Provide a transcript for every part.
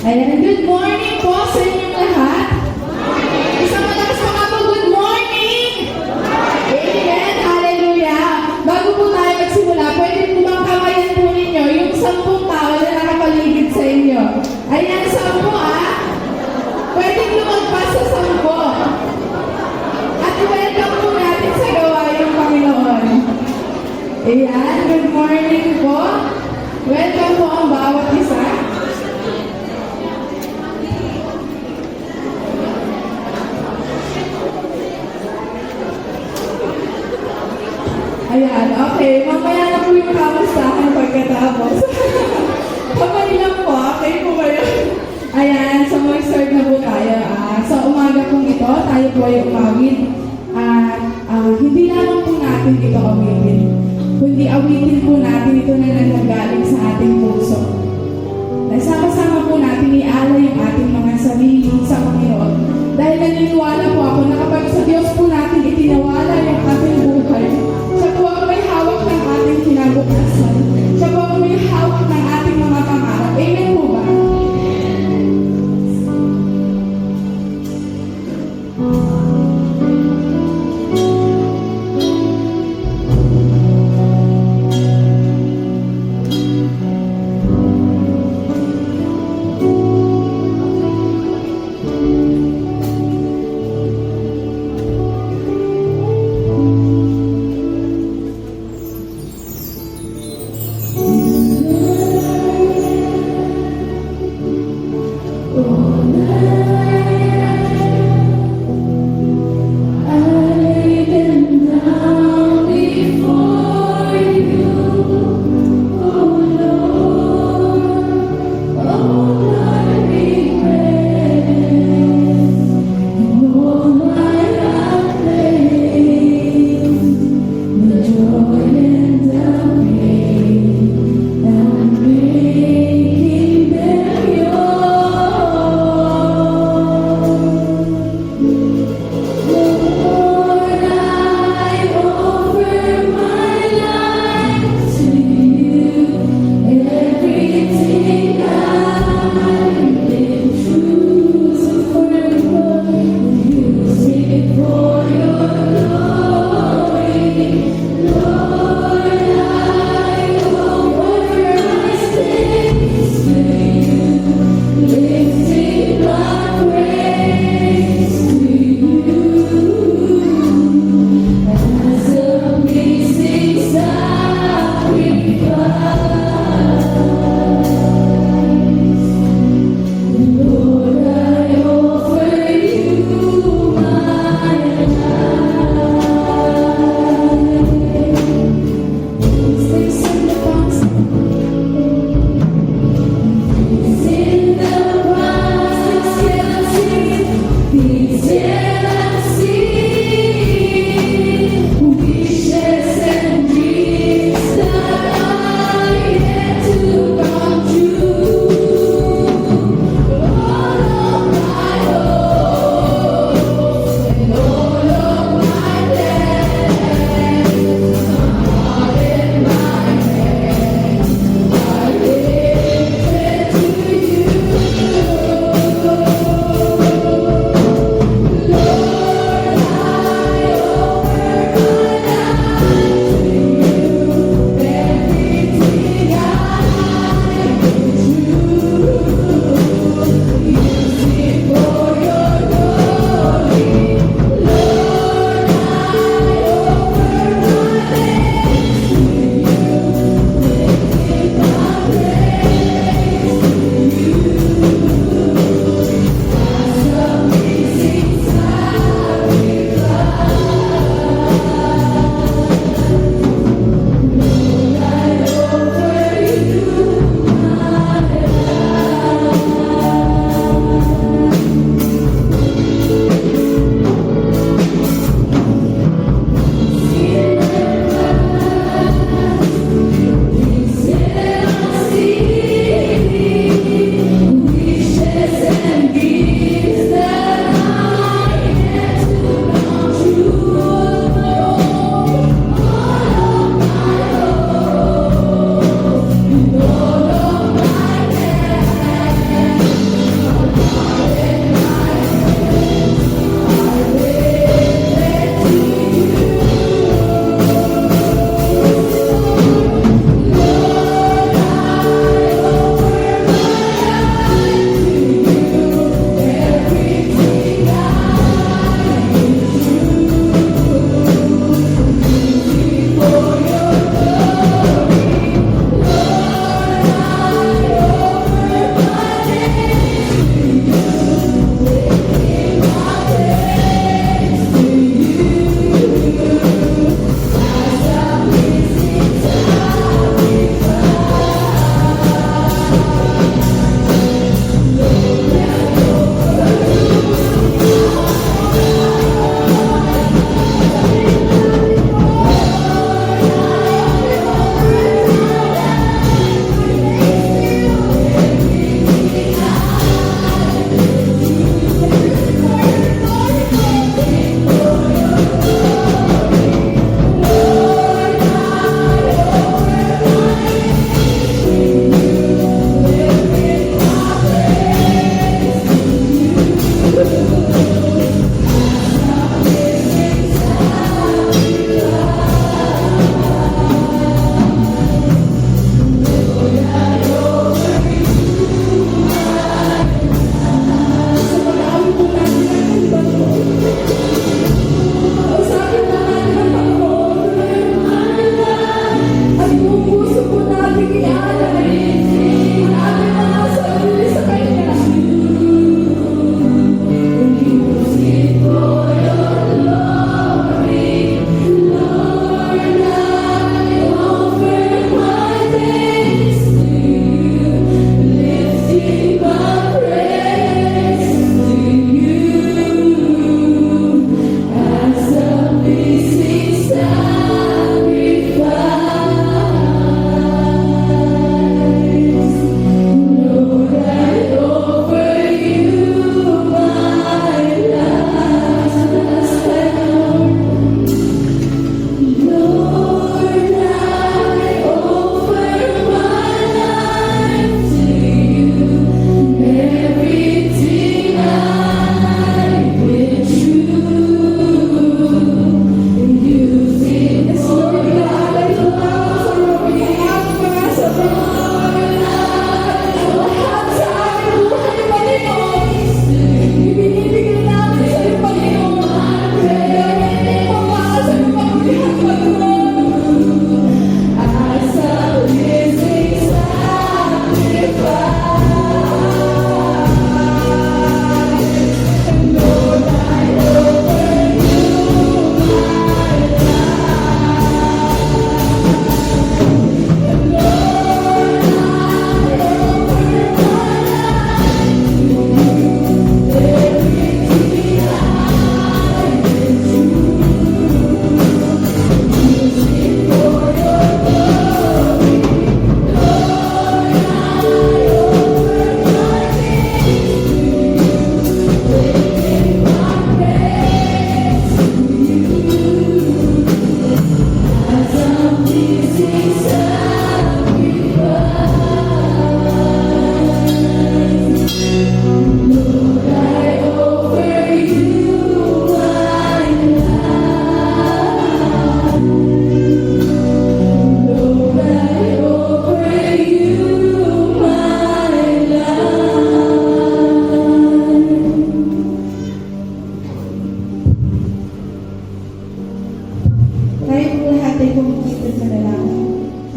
Ayan, good morning po sa inyong lahat. Isang malakas mga po, good morning! Amen, hallelujah! Bago po tayo magsimula, pwede po bang kamayan po ninyo yung 10 tao na nakapaligid sa inyo? Ayan, 10 Pwede lumagpas sa 10. At welcome po natin sa gawain Panginoon. Ayan, good morning po. Welcome po ang bawat isa. Ayan, okay. Mamaya na po yung kamustahan pagkatapos. Kapag lang po, okay po kayo. Ayan, so mag-start na po tayo. Sa umaga pong ito, tayo po ay umawit. At hindi lamang po natin ito awitin, kundi awitin po natin ito na nanggagaling sa ating puso. Nasama-sama po natin ialay yung ating mga sarili sa Panginoon. Dahil naniniwala po ako na kapag sa Diyos po natin itinawala yung ating buhay, siya po ang may hawak ng ating kinabukasan. Siya po ang may hawak ng ating mga pangarap. Amen po ba?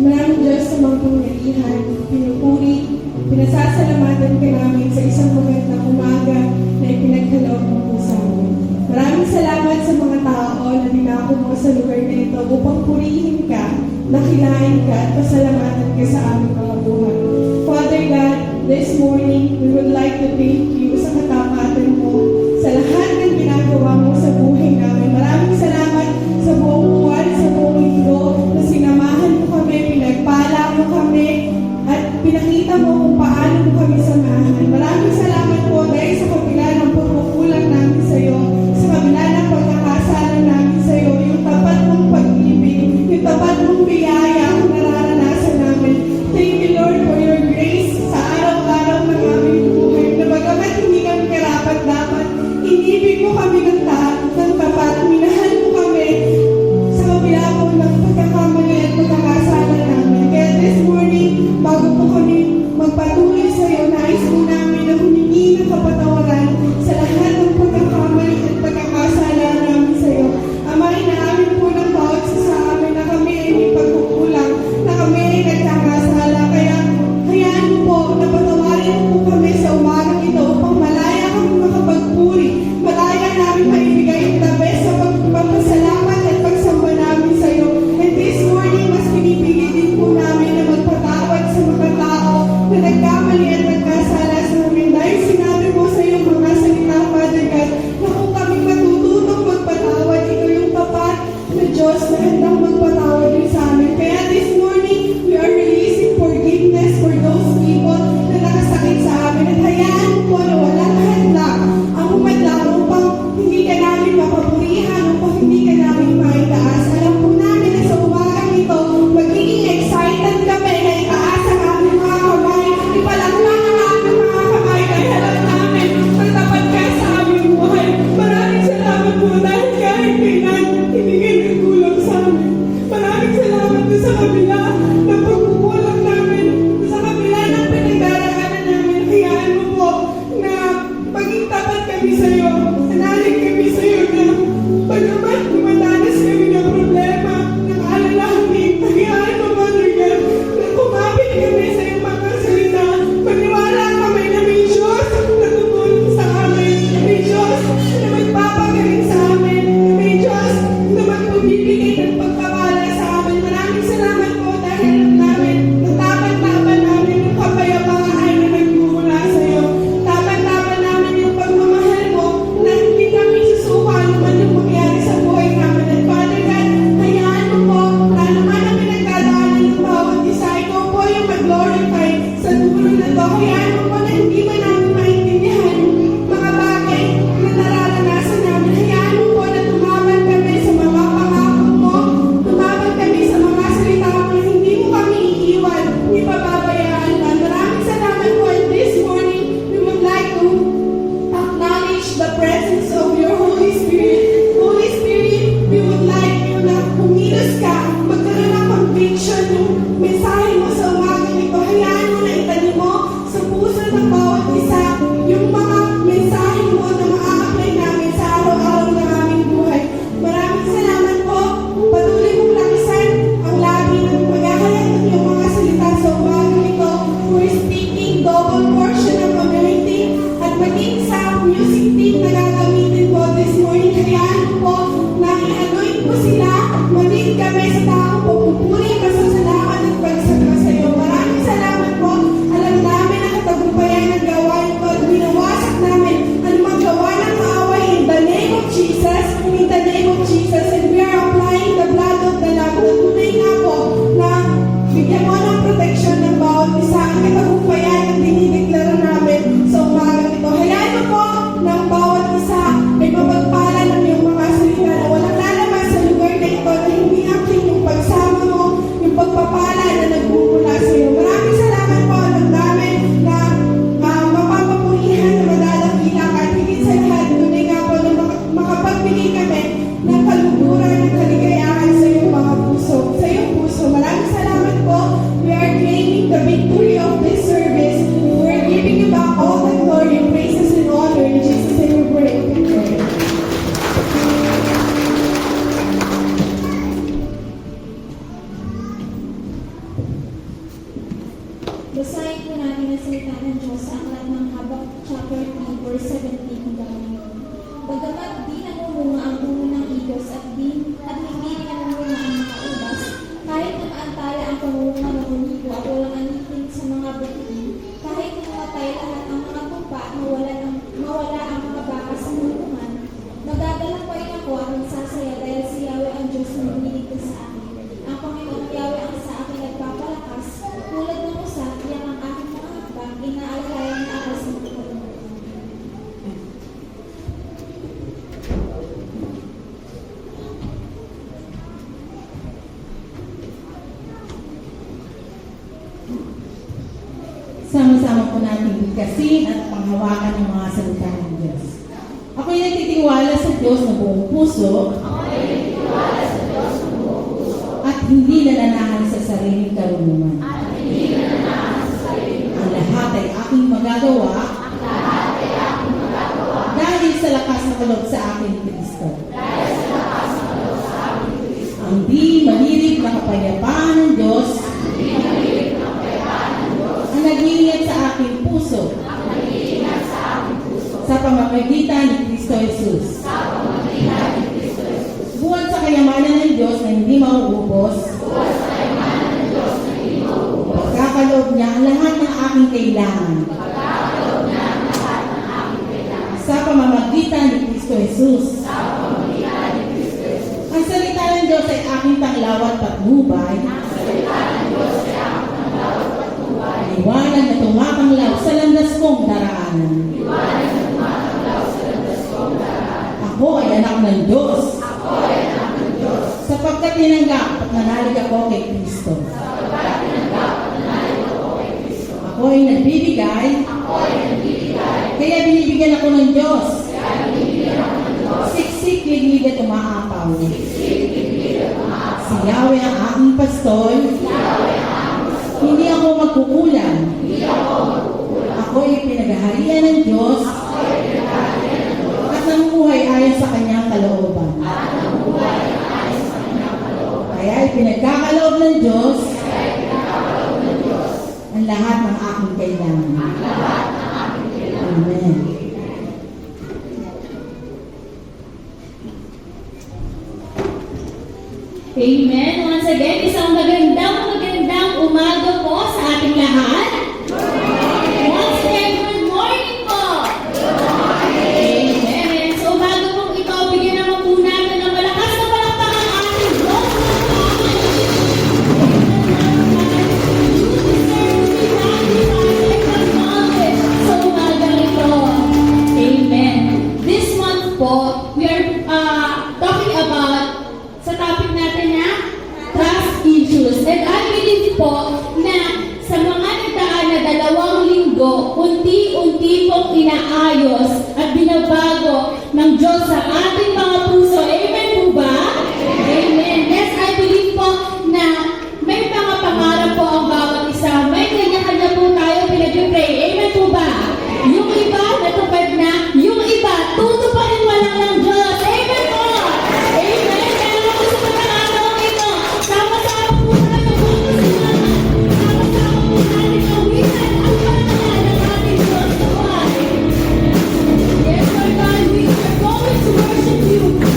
Maraming Diyos sa mga pangyarihan, pinupuri, pinasasalamatan ka namin sa isang magandang umaga na ipinagkaloob mo po sa amin. Maraming salamat sa mga tao na dinako mo sa lugar na ito upang purihin ka, dakilain ka at pasalamatan ka sa aming mga buhay. Father God, this morning, we would like to thank you sa katapatan mo, sa lahat ng ginagawa mo sa buhay namin. Maraming salamat sa buong buwan, sa buong linggo, na sinamahan mo kami, pinagpala mo kami, at pinakita mo kung paano mo kami samahan. Maraming salamat po dahil sa kabila ng pagkukulang namin sa iyo, sa kabila ng pagkakasala namin sa iyo, yung tapat mong pag-ibig, yung tapat mong biyaya ang nararanasan namin. Thank you, Lord, for your grace sa araw-araw ng aming buhay. Na bagamat hindi kami karapat-dapat, inibig mo kami ng tapat, minahal mo kami sa kabila po ng Basahin po natin ang salita ng Diyos sa aklat ng Habak chapter 3 verse 17 hanggang ngayon. Bagamat di namumunga ang puno ng igos at hindi rin namumunga ang mga ubas, kahit namaantala ang pamunga ng unigo at walang anitin sa mga butiin, kahit namatay lahat ang mga tupa at mawala ang mga baka sa mulungan, magdadala pa rin ako at magsasaya dahil si Yahweh ang Diyos na lumiligtas sa akin. Ang Panginoon Yahweh ang sa akin nagpapalakas, tulad ng usap, yan ang aking mga hakbang, inaalalayan na ako sa mga kalungan. Sama-sama po natin bigkasin at panghawakan ng mga salita ng Diyos. Ako'y nagtitiwala sa Diyos ng buong puso at hindi nananahan sa sariling karunungan. Ang lahat ay aking magagawa dahil sa lakas na kaloob sa akin ni Kristo. Ang di malirig na kapayapaan ng Diyos ang nag-iingat sa aking puso sa pamamagitan ni Kristo Jesus. Buwan sa kayamanan ng Diyos na hindi mauubos, pagkakaloob niya ang lahat ng aking kailangan sa pamamagitan ni Kristo Jesus. Ang salita ng Diyos ay aking tanglaw at patnubay, liwanag na tumatanglaw sa landas kong daraanan. Ako ay anak ng Diyos. Sapagkat tinanggap at nanalig ako kay Kristo. Ako ay nagbibigay. Kaya binibigyan ako ng Diyos. Siksik, liglig at umaapaw. Si Yahweh ang aking pastol. Hindi ako magkukulang. Ako ay pinaghaharian ng Diyos at namumuhay ayon sa kanyang kalooban. Kaya ay pinagkakaloob ng Diyos ang lahat ng aking kailangan. Amen. Amen. Once again, isang magandang umaga po sa ating lahat. Once again, good morning po. Amen. So, umaga pong ito, bigyan naman po natin ng malakas na palakpakan ang ating Diyos. So, umaga ito. Amen. This month po, we are talking about sa topic natin na trust issues. And I believe po na sa mga nagdaan na 2 linggo, unti-unti pong inaayos at binabago ng Diyos sa ating mga puso. Amen po ba? Amen. Yes, I believe po na may mga pangarap po ang bawat isa. May kanya-kanya po tayo pinag-pray. Amen po ba? Yung iba, natupad na. Yung iba, tutuparin mo lang ng Diyos. Amen po! Amen! Kaya naman gusto ko ng araw ito. Sama-sama po tayo. Sama-sama po natin kawisan ang pangalan ng ating Diyos. Yes, Lord God, we are going to worship you.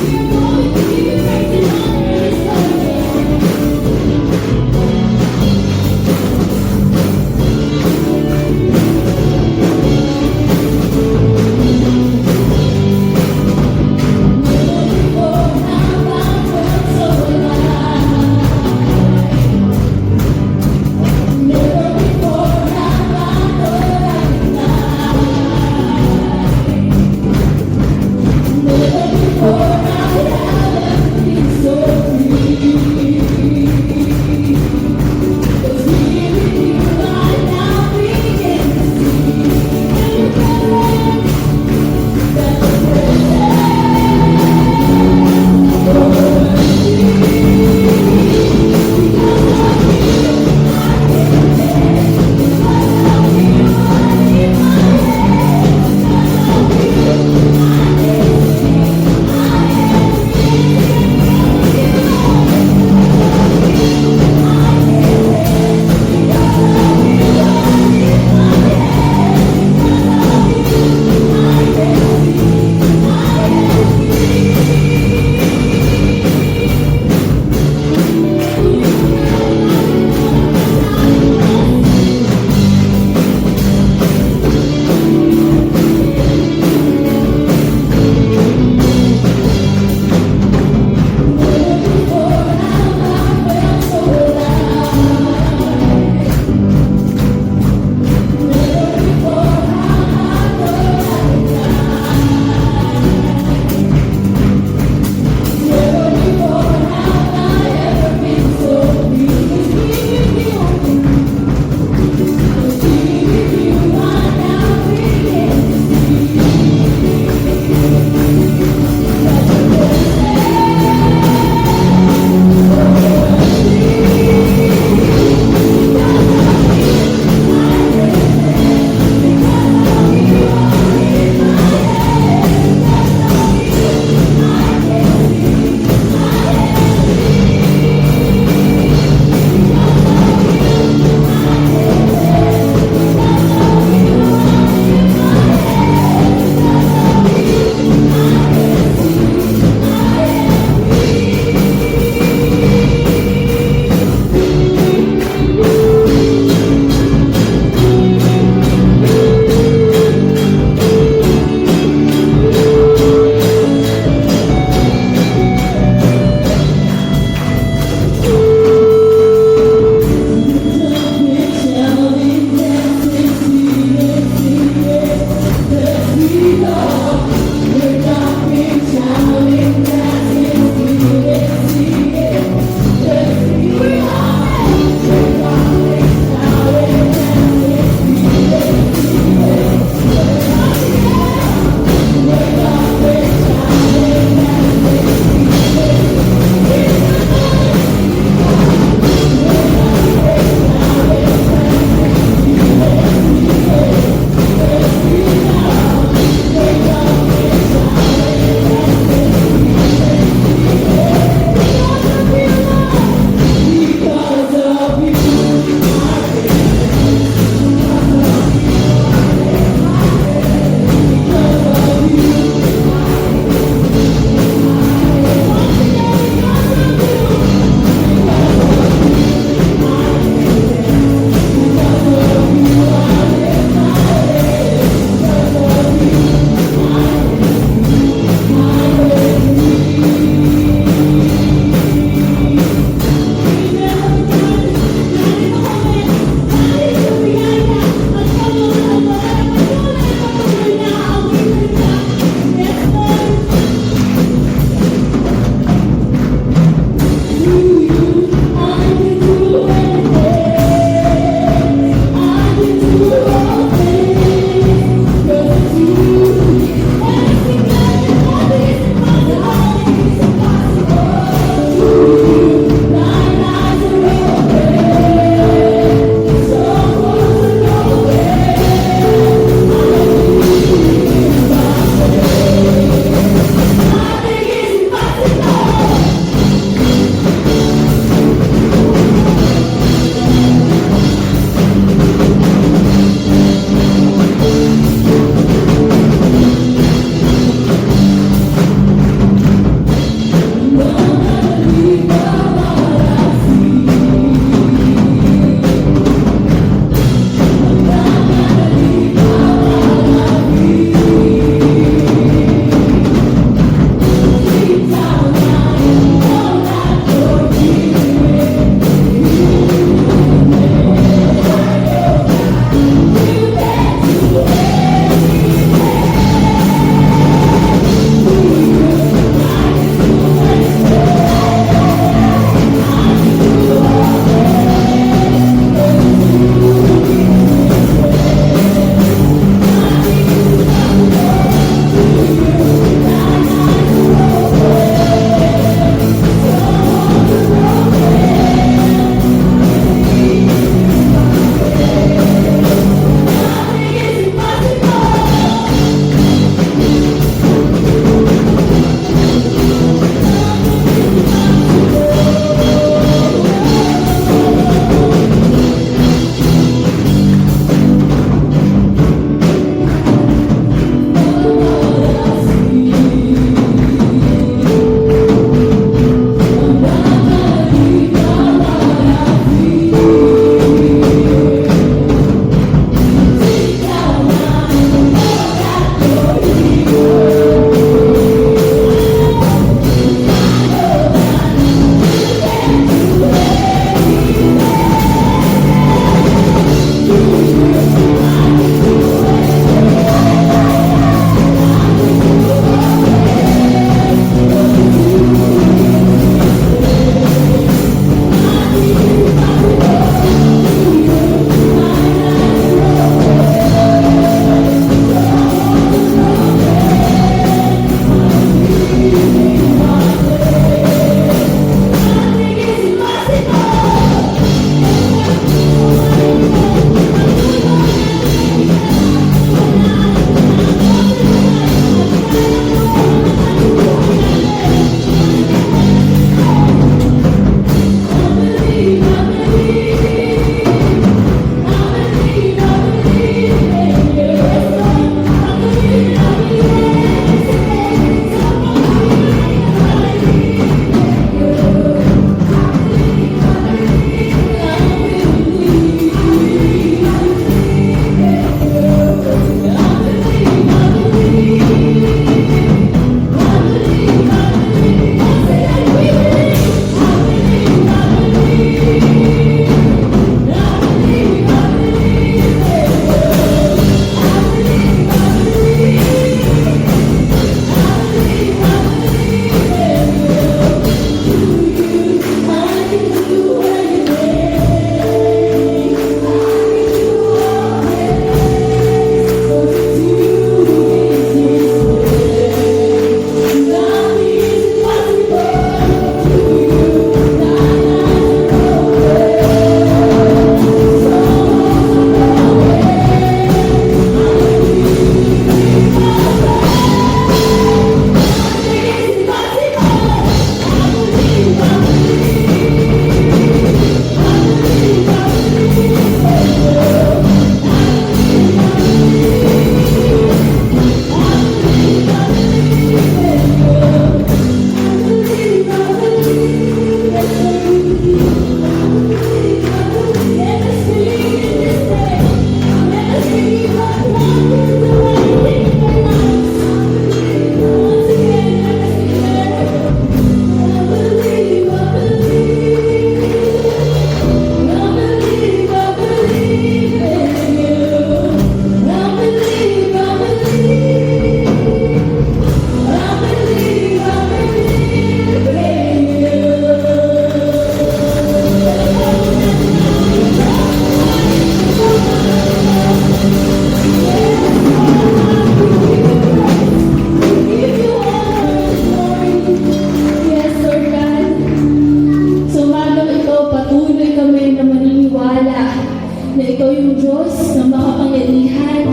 Diyos na makapangyarihan.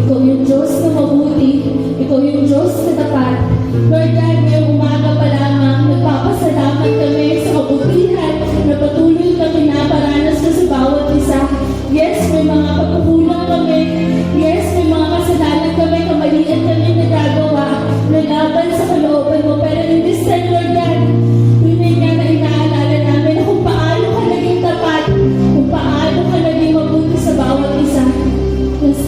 Ikaw yung Diyos na mabuti. Ikaw yung Diyos na tapat. Lord God, ngayong umaga pa lamang, nagpapasalamat kami sa kabutihan na patuloy kami naparanas ko sa bawat isa. Yes, may mga pagkukulang kami. Yes, may mga kasalanan kami, kamalian kami nagagawa na laban sa kalooban mo. Pero in this time, Lord God, tunay nga na inaalala namin na kung paano ka naging tapat, kung paano ka naging mabuti sa bawat isa. Yes,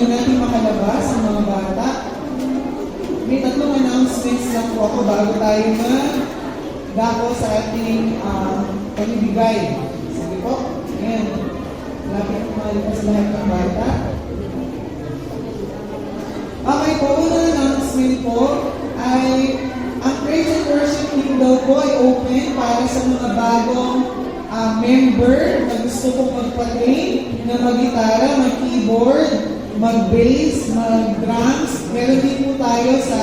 pwede natin makalabas ang mga bata. May tatlong announcements lang po ako bago tayo dako sa ating pamibigay. Sige po. Ayan. Lapit po mga sa lahat ng bata. Okay po, unang announcement po ay ang praise and worship team daw po ay open para sa mga bagong member na gusto pong magpa-train na mag-gitara, mag-keyboard, mag-bass, mag-drums. Meron din po tayo sa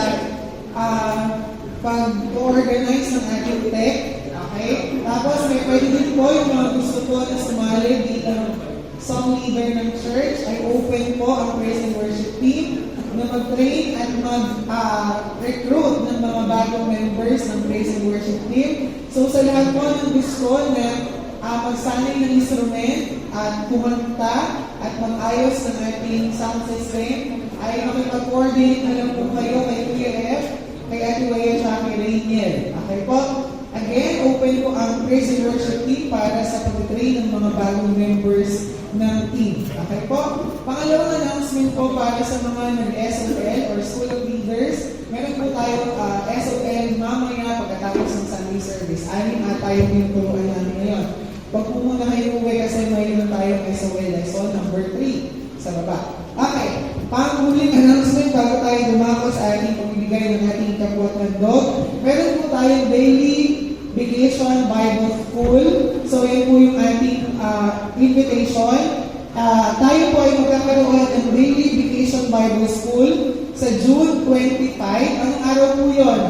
pag-organize ng ating tech. Okay? Tapos may pwede din po yung mga gusto po na sumali bilang song leader ng church ay open po ang praise and worship team na mag-train at mag-recruit ng mga bagong members ng praise and worship team. So sa lahat po ng gusto na magsanay ng instrument at kumanta at mag-ayos ng ating sound system ay makipag-coordinate na lang po kayo kay Kuya F, kay Ate Waya at kay Rainier. Okay po? Again, open po ang praise and worship team para sa pag-train ng mga bagong members ng team. Okay po? Pangalawang announcement po para sa mga nag-SOL or School of Leaders. Meron po tayo SOL mamaya pagkatapos ng Sunday service. Anim tayo yung turuan namin ngayon. Pag po muna kayo uwi kasi mayroon tayong SOL lesson number 3 sa baba. Okay. Panghuling announcement bago tayo dumako sa ating pamibigay ng ating kapwa tandog. Meron po tayong daily vacation Bible School. So, yan po yung ating invitation. Tayo po ay magkakaroon ng daily vacation Bible School sa June 25. Anong araw po yun?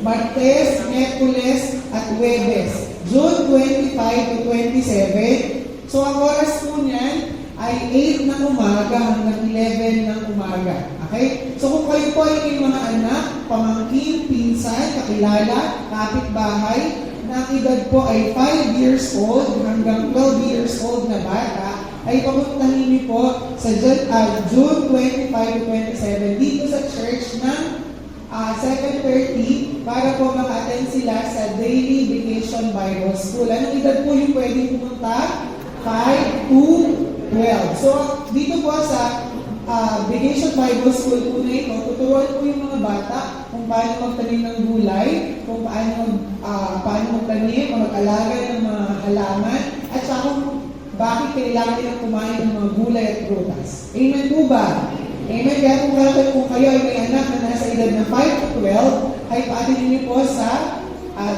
Martes, Miyerkules, at Huwebes. June 25 to 27. So, ang oras po niyan ay 8 ng umaga hanggang 11 ng umaga. Okay? So, kung kayo po ay may mga anak, pamangkin, pinsan, kakilala, kapitbahay, na ang edad po ay 5 years old hanggang 12 years old na bata, ay papuntahin niyo po sa June 25 to 27 dito sa church ng 7:30 para po maka-attend sila sa Daily Vacation Bible School. Anong edad po yung pwedeng pumunta? 5 to 12. So, dito po sa Vacation Bible School po na ito, tuturuan po yung mga bata kung paano magtanim ng gulay, kung paano magtanim o mag-alaga ng mga halaman, at saka kung bakit kailangan nilang kumain ng mga gulay at prutas. Amen po ba? Amen. Kaya kung kayo ay may anak na nasa edad na 5 to 12, ay paatinin niyo po sa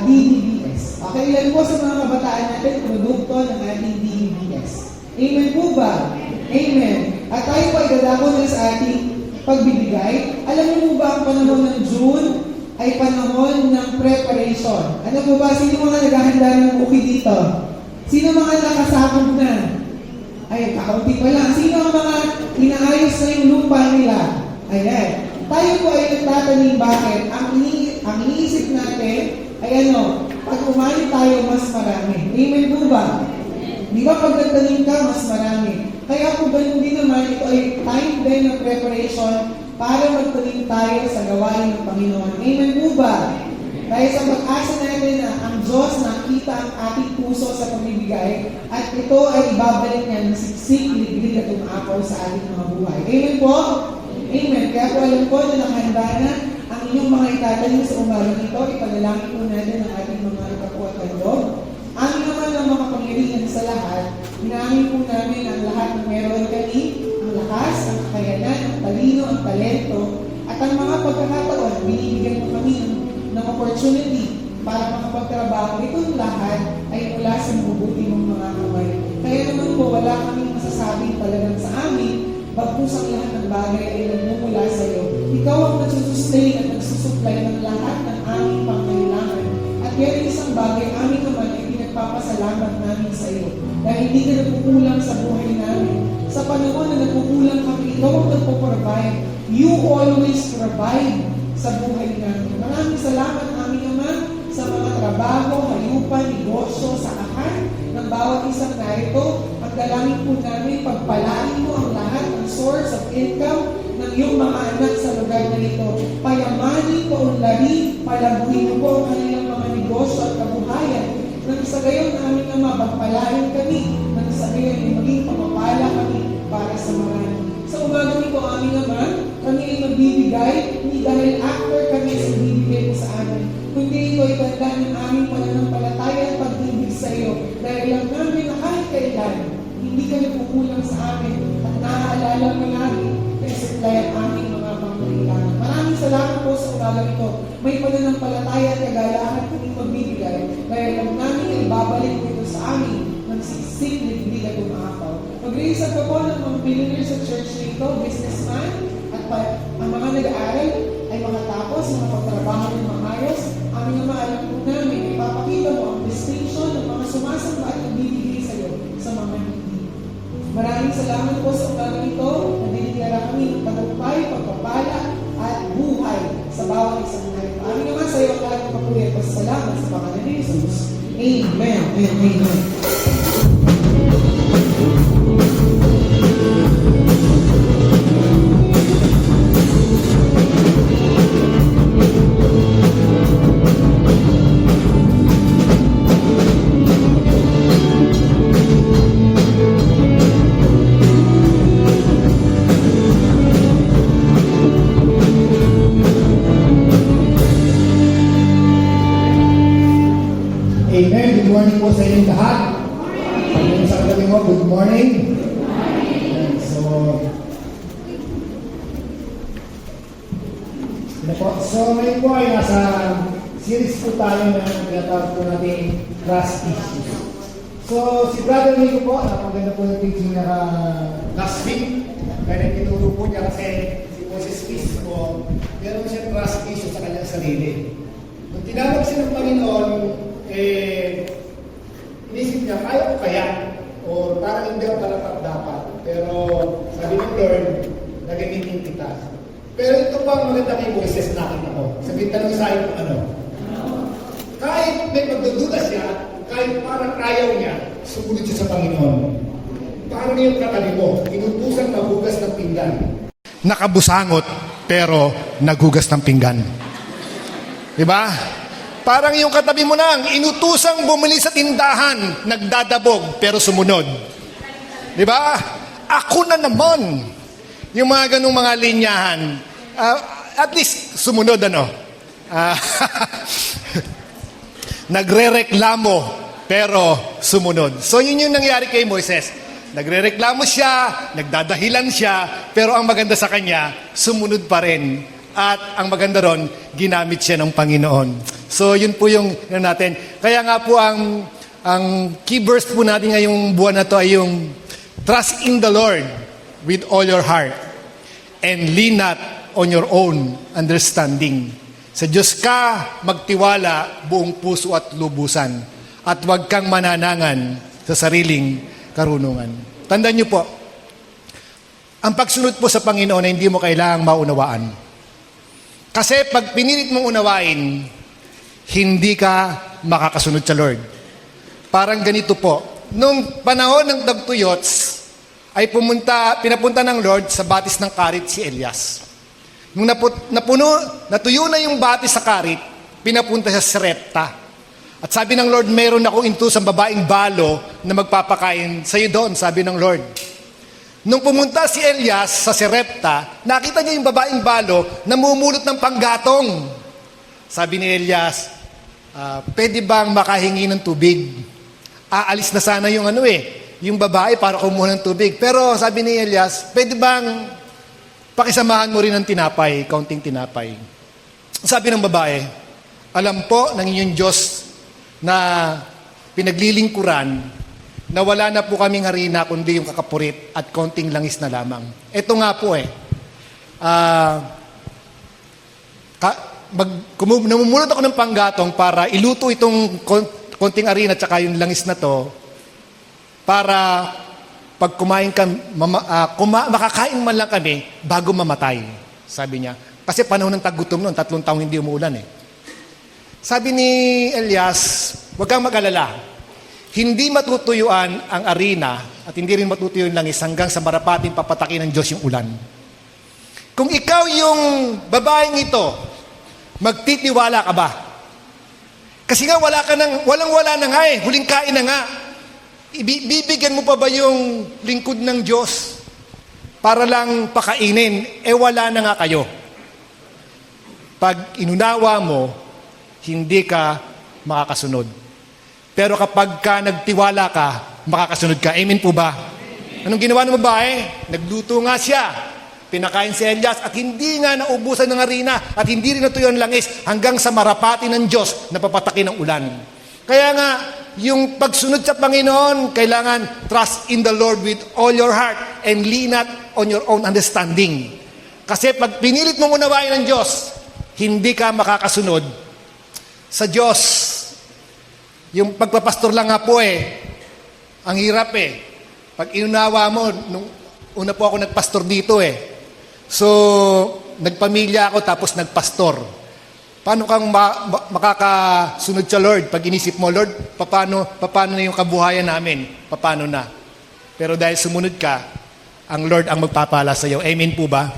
DDBS. Okay, ilan po sa mga kabataan natin produkto ng ating DDBS. Amen po ba? Amen. At tayo po ay dadako na sa ating pagbibigay. Alam niyo po ba ang panahon ng June ay panahon ng preparation? Ano po ba? Sino mga naghahanda ng buki dito? Sino mga nakasakog na? Ay, kakaunti pa lang. Sino ang mga inaayos na yung lupa nila? Ayan. Tayo po ay nagtatanim bakit? Ang iniisip natin ay pag umani tayo, mas marami. Amen po ba? Di ba pag nagtanim ka, mas marami? Kaya po ganun din naman, ito ay time din ng preparation para magtanim tayo sa gawain ng Panginoon. Amen po ba? Dahil sa pag-asa natin na ang Diyos nakita ang ating puso sa pamibigay at ito ay ibabalik niya ng siksik, liglig at umapaw sa ating mga buhay. Amen po? Amen. Kaya po alam ko na nakahanda na ang inyong mga itatanim sa umaga nito. Ipanalangin po natin ang ating mga kapwa tandog. Amin naman ang mga pangyarihan sa lahat. Hinamin po namin ang lahat ng meron kami, ang lakas, ang kakayanan, ang talino, ang talento, at ang mga pagkakataon, binibigyan po kami ng opportunity para makapagtrabaho. Itong lahat ay mula sa mabubuti mong mga kamay. Kaya naman po, wala kaming masasabing talagang sa amin, bagkus ang lahat ng bagay ay nagmumula sa iyo. Ikaw ang nagsusustain at nagsusupply ng lahat ng aming pangailangan. At yan isang bagay, amin naman ay pinagpapasalamat namin sa iyo. Dahil hindi ka nagkukulang sa buhay namin. Sa panahon na nagkukulang kami, ikaw ang nagpo-provide. You always provide sa buhay namin. Maraming salamat namin naman sa mga trabaho, hayupan, negosyo, sakahan ng bawat isang narito. Ang dalangin po namin, pagpalain mo ang lahat ng source of income ng iyong mga anak sa lugar na ito. Payamanin, paunlarin, palaguin mo po ang kanilang mga negosyo at kabuhayan. Nang sa gayon namin na mapagpalain kami, nang sa gayon ay maging pamapala kami para sa marami. Sa umagang aming pananampalataya at pag-ibig sa iyo. Dahil alam namin na kahit kailan, hindi ka nagkukulang sa amin at naaalala mo namin na isuplayan aming mga pangangailangan. Maraming salamat po sa umagang ito. May pananampalataya at kagalahan kaming magbibigay dahil alam namin na ibabalik mo ito sa amin ng siksik, liblig at umaakaw. Mag-raise up po ng mga billionaires sa church nito, businessman, at ang mga nag-aaral ay makatapos, mga pagtrabaho ng maayos. Aming Ama, alam po namin, ipapakita mo ang distinction ng mga sumasamba at nagbibigay sa iyo sa mga hindi. Maraming salamat po sa umagang ito na diniglara kami ng tagumpay, pagpapala at buhay sa bawat isang ngayon. Aming Ama, sa iyo ang lahat ng papuri at pasasalamat sa pangalan ni Jesus. Amen and amen. Amen. Good morning po sa inyong lahat. Amen. Sa kagabi mo, good morning. Amen. So ngayon po ay nasa series po tayo na tinatawag po natin trust issues. So si Brother Nico po, napaganda po yung teaching na last week. Kaya nagtuturo po niya kasi si Moses Peace po, meron siya trust issues sa kanyang sarili. Nung tinawag siya ng Panginoon, inisip niya, kaya ko kaya? O parang hindi ako dapat. Pero sabi ng Lord, nagamitin kita. Pero ito pa ang maganda kay Moises nakita ko. Sabihin tanong sa akin kung ano. Kahit may pagdududa siya, kahit parang ayaw niya, sumunod siya sa Panginoon. Parang yung katabi mo, inutusan maghugas ng pinggan. Nakabusangot, pero naghugas ng pinggan. Diba? Parang yung katabi mo nang inutusang bumili sa tindahan, nagdadabog, pero sumunod. Di ba? Ako na naman. Yung mga ganung mga linyahan, at least sumunod, ano? Nagre-reklamo, pero sumunod. So yun yung nangyari kay Moises. Nagre-reklamo siya, nagdadahilan siya, pero ang maganda sa kanya, sumunod pa rin. At ang maganda ron, ginamit siya ng Panginoon. So, yun po yung natin. Kaya nga po, ang key verse po natin ngayong buwan na to ay yung trust in the Lord with all your heart and lean not on your own understanding. Sa Diyos ka magtiwala buong puso at lubusan at huwag kang mananangan sa sariling karunungan. Tandaan niyo po, ang pagsunod po sa Panginoon ay hindi mo kailangang maunawaan. Kasi pag pinilit mong unawain, hindi ka makakasunod sa Lord. Parang ganito po. Nung panahon ng Dagtuyots, ay pinapunta ng Lord sa batis ng karit si Elias. Nung natuyo na yung batis sa karit, pinapunta siya sa Sarepta. At sabi ng Lord, mayroon akong intusang babaeng balo na magpapakain sa iyo doon, sabi ng Lord. Nung pumunta si Elias sa Sarepta, nakita niya yung babaeng balo na mumulot ng panggatong. Sabi ni Elias, pwede bang makahingi ng tubig? Aalis na sana yung yung babae para kumuha ng tubig. Pero sabi ni Elias, pwede bang pakisamahan mo rin ng tinapay, kaunting tinapay? Sabi ng babae, alam po ng inyong Diyos na pinaglilingkuran na wala na po kaming harina kundi yung kakapurit at konting langis na lamang. Ito nga po namumulot ako ng panggatong para iluto itong konting harina at saka yung langis na to para pag kumain ka, makakain man lang kami bago mamatay, sabi niya. Kasi panahon ng taggutom noon, 3 taong hindi umuulan Sabi ni Elias, huwag kang mag-alala. Hindi matutuyuan ang arena at hindi rin matutuyo yung langis hanggang sa marapating papatakin ng Diyos yung ulan. Kung ikaw yung babaeng ito, magtitiwala ka ba? Kasi nga walang-wala na nga huling kain na nga. Bibigyan mo pa ba yung lingkod ng Diyos para lang pakainin? Wala na nga kayo. Pag inunawa mo, hindi ka makakasunod. Pero kapag ka nagtiwala ka, makakasunod ka. Amen po ba? Anong ginawa ng babae? Nagluto nga siya. Pinakain si Elias at hindi nga naubusan ng harina at hindi rin natuyo ang langis hanggang sa marapati ng Diyos na papatakin ng ulan. Kaya nga, yung pagsunod sa Panginoon, kailangan trust in the Lord with all your heart and lean not on your own understanding. Kasi pag pinilit mong unawain ng Diyos, hindi ka makakasunod sa Diyos. Yung pagpapastor lang nga po ang hirap Pag inunawa mo, nung una po ako nagpastor dito So, nagpamilya ako tapos nagpastor. Paano kang makakasunod sa Lord? Pag inisip mo, Lord, paano na yung kabuhayan namin? Paano na? Pero dahil sumunod ka, ang Lord ang magpapala sa iyo. Amen po ba?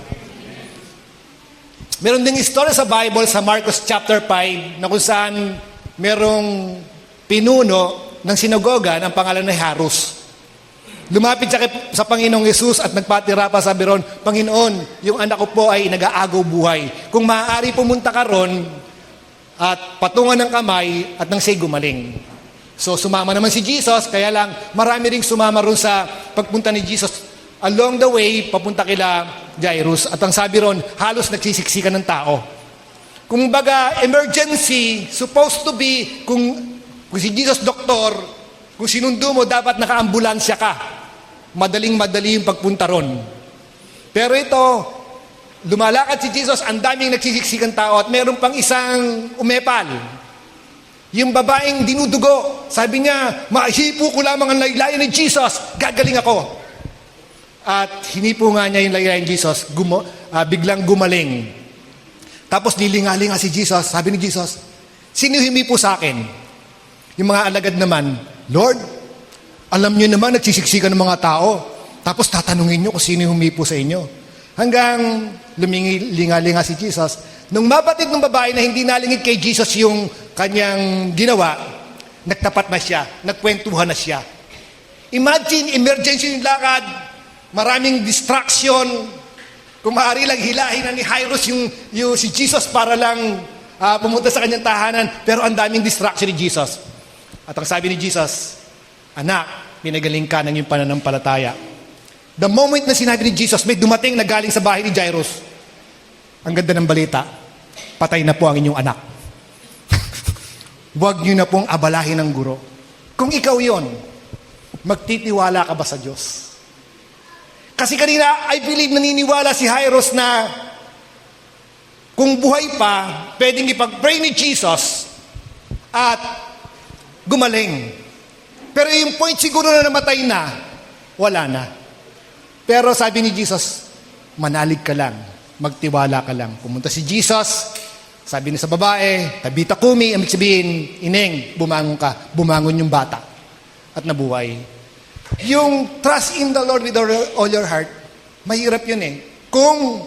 Meron ding istorya sa Bible sa Marcos chapter 5 na kung saan merong pinuno ng sinagoga ng pangalan ni Jairus. Lumapit siya sa Panginoong Yesus at nagpatira pa, sabi ron, Panginoon, yung anak ko po ay nag-aagaw buhay. Kung maaari pumunta ka ron at patungan ng kamay at nang siya'y gumaling. So sumama naman si Jesus, kaya lang marami ring sumama ron sa pagpunta ni Jesus. Along the way, papunta kila Jairus. At ang sabi ron, halos nagsisiksikan ng tao. Kung baga, emergency, supposed to be, kung si Jesus doktor, kung sinundo mo, dapat naka-ambulansya ka. Madaling-madali yung pagpunta ron. Pero ito, lumalakad si Jesus, ang daming nagsisiksikan tao at meron pang isang umepal. Yung babaeng dinudugo, sabi niya, mahipo ko lamang ang laylayan ni Jesus, gagaling ako. At hinipo nga niya yung laylayan ni Jesus, biglang gumaling. Tapos lilinga-linga si Jesus, sabi ni Jesus, sino humipo sa akin? Yung mga alagad naman, Lord, alam niyo naman, nagsisiksikan ng mga tao. Tapos tatanungin niyo kung sino humipo sa inyo. Hanggang luminga-linga si Jesus. Nung mabatid ng babae na hindi nalingid kay Jesus yung kanyang ginawa, nagtapat na siya, nagkwentuhan na siya. Imagine, emergency yung lakad, maraming distraction. Kung maaari lang hilahin na ni Jairus yung si Jesus para lang pumunta sa kanyang tahanan. Pero ang daming distraction ni Jesus. At ang sabi ni Jesus, anak, pinagaling ka ng iyong pananampalataya. The moment na sinabi ni Jesus, may dumating na galing sa bahay ni Jairus. Ang ganda ng balita, patay na po ang inyong anak. Huwag niyo na pong abalahin ng guro. Kung ikaw yon, magtitiwala ka ba sa Diyos? Kasi kanina, I believe naniniwala si Jairus na kung buhay pa, pwedeng ipag-pray ni Jesus at gumaling. Pero yung point siguro na namatay na, wala na. Pero sabi ni Jesus, manalig ka lang, magtiwala ka lang. Pumunta si Jesus, sabi niya sa babae, Tabita kumi, amig sabihin, ineng, bumangon ka. Bumangon yung bata. At nabuhay. Yung trust in the Lord with all your heart, mahirap yun Kung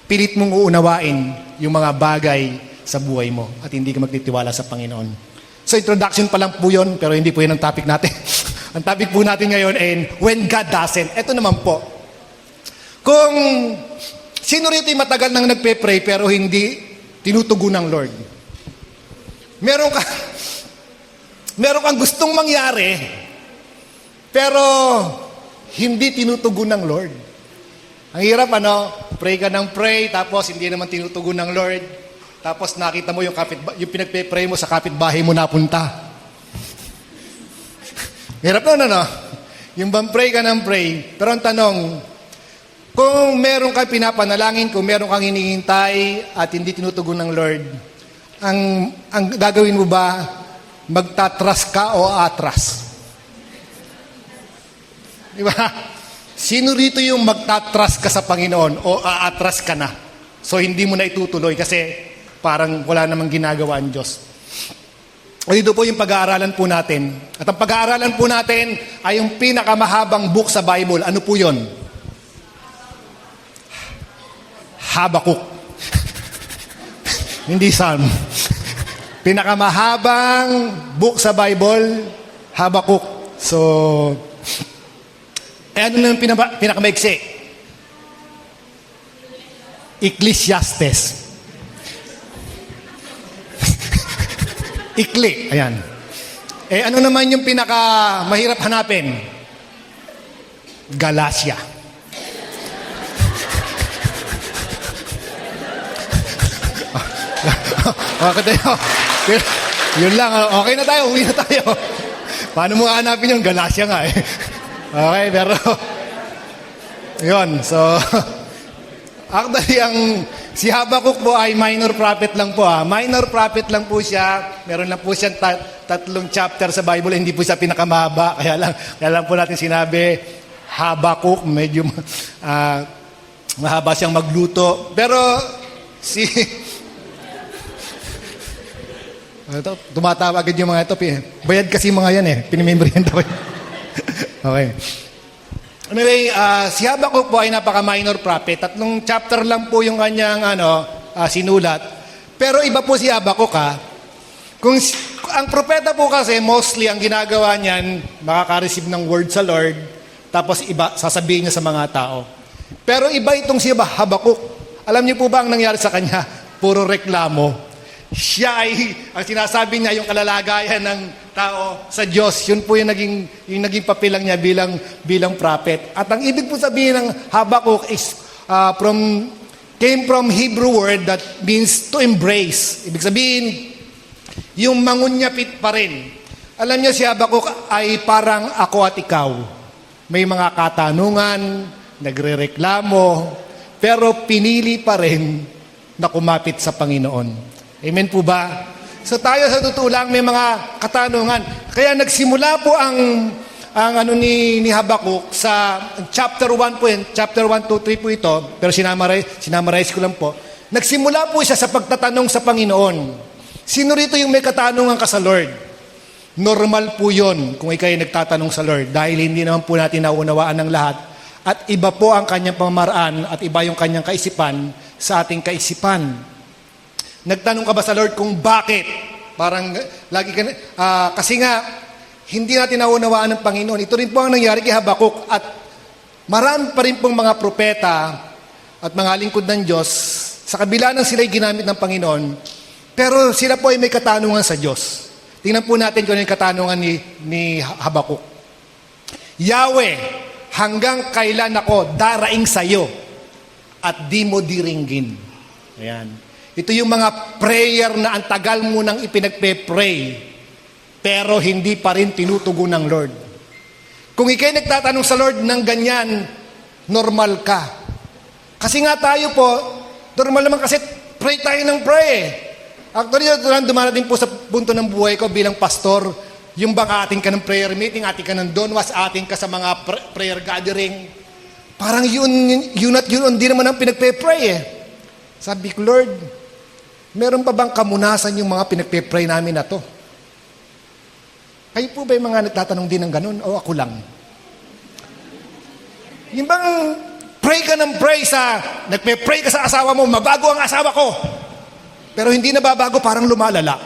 pilit mong uunawain yung mga bagay sa buhay mo at hindi ka magtitiwala sa Panginoon. So introduction pa lang po yun, pero hindi po yun ang topic natin. Ang topic po natin ngayon ay when God doesn't. Ito naman po. Kung sino rito yung matagal nang nagpe-pray pero hindi tinutugon ng Lord? Meron kang gustong mangyari pero hindi tinutugon ng Lord. Ang hirap pray ka ng pray tapos hindi naman tinutugon ng Lord. Tapos nakita mo yung pinagpe-pray mo sa kapitbahay mo napunta. Hirap na, Yung bang pray ka ng pray. Pero ang tanong, kung meron kang pinapanalangin, kung meron kang hinihintay at hindi tinutugon ng Lord, ang gagawin mo ba, magtatras ka o atras? Di ba? Sino rito yung magtatras ka sa Panginoon o aatras ka na? So hindi mo na itutuloy kasi parang wala namang ginagawa ang Diyos. O dito po yung pag-aaralan po natin. At ang pag-aaralan po natin ay yung pinakamahabang book sa Bible. Ano po yun? Habakuk. Hindi Psalm. Pinakamahabang book sa Bible, Habakuk. So, ano na yung pinakamaiksi? Ecclesiastes. Ikli. Ayan. Ano naman yung pinaka mahirap hanapin? Galacia. Okay tayo. Yun lang. Okay na tayo. Uwi na tayo. Paano mo hanapin yung Galacia nga eh? Okay, pero yun. So, actually, si Habakuk po ay minor prophet lang po. Minor prophet lang po siya. Meron lang po siyang tatlong chapter sa Bible. Hindi po siya pinakamahaba. Kaya lang po natin sinabi, Habakuk, medyo mahaba siyang magluto. Pero tumatawa agad yung mga ito. Bayad kasi mga yan eh. Pinimember yan daw. Okay. Anyway, si Habakuk po ay napaka-minor prophet. Tatlong chapter lang po yung kanyang sinulat. Pero iba po si Habakuk Kung ang propeta po kasi mostly ang ginagawa niyan, makaka-receive ng word sa Lord, tapos iba sasabihin niya sa mga tao. Pero iba itong si Habakuk. Alam niyo po ba ang nangyari sa kanya? Puro reklamo. Siya ay, ang sinasabi niya, yung kalalagayan ng tao sa Diyos, yun po yung naging papilang niya bilang prophet. At ang ibig po sabihin ng Habakuk is came from Hebrew word that means to embrace. Ibig sabihin, yung mangunyapit pa rin. Alam niyo, si Habakuk ay parang ako at ikaw. May mga katanungan, nagrereklamo, pero pinili pa rin na kumapit sa Panginoon. Amen po ba? So tayo sa totoo lang may mga katanungan. Kaya nagsimula po ang ni Habakuk sa chapter 1 po yun. Chapter 1, 2, 3 po ito. Pero sinamarize ko lang po. Nagsimula po siya sa pagtatanong sa Panginoon. Sino rito yung may katanungan ka sa Lord? Normal po yun kung ikay nagtatanong sa Lord. Dahil hindi naman po natin naunawaan ng lahat. At iba po ang kanyang pamamaraan at iba yung kanyang kaisipan sa ating kaisipan. Nagtanong ka ba sa Lord kung bakit? Parang lagi ka kasi nga hindi natin naunawaan ng Panginoon. Ito rin po ang nangyari kay Habakuk at marami pa rin pong mga propeta at mga lingkod ng Diyos sa kabila ng sila'y ginamit ng Panginoon, pero sila po ay may katanungan sa Diyos. Tingnan po natin kung ano yung katanungan ni Habakuk. Yahweh, hanggang kailan ako daraing sa iyo at di mo diringgin? Ayan. Ito yung mga prayer na ang tagal mo nang ipinagpe-pray, pero hindi pa rin tinutugon ng Lord. Kung ikay nagtatanong sa Lord ng ganyan, normal ka. Kasi nga tayo po, normal naman kasi pray tayo ng pray. Actually, dumarating po sa punto ng buhay ko bilang pastor, yung bang ating ka ng prayer meeting, ating ka ng donwas, ating ka sa mga prayer gathering, parang yun at yun, hindi naman ang pinagpe-pray eh. Sabi ko, Lord, meron pa bang kamunasan yung mga pinagpe-pray namin na to? Kayo po ba yung mga nagtatanong din ng ganun? O ako lang? Yung bang pray ka ng pray nagpe-pray ka sa asawa mo, mabago ang asawa ko. Pero hindi nababago, parang lumalala.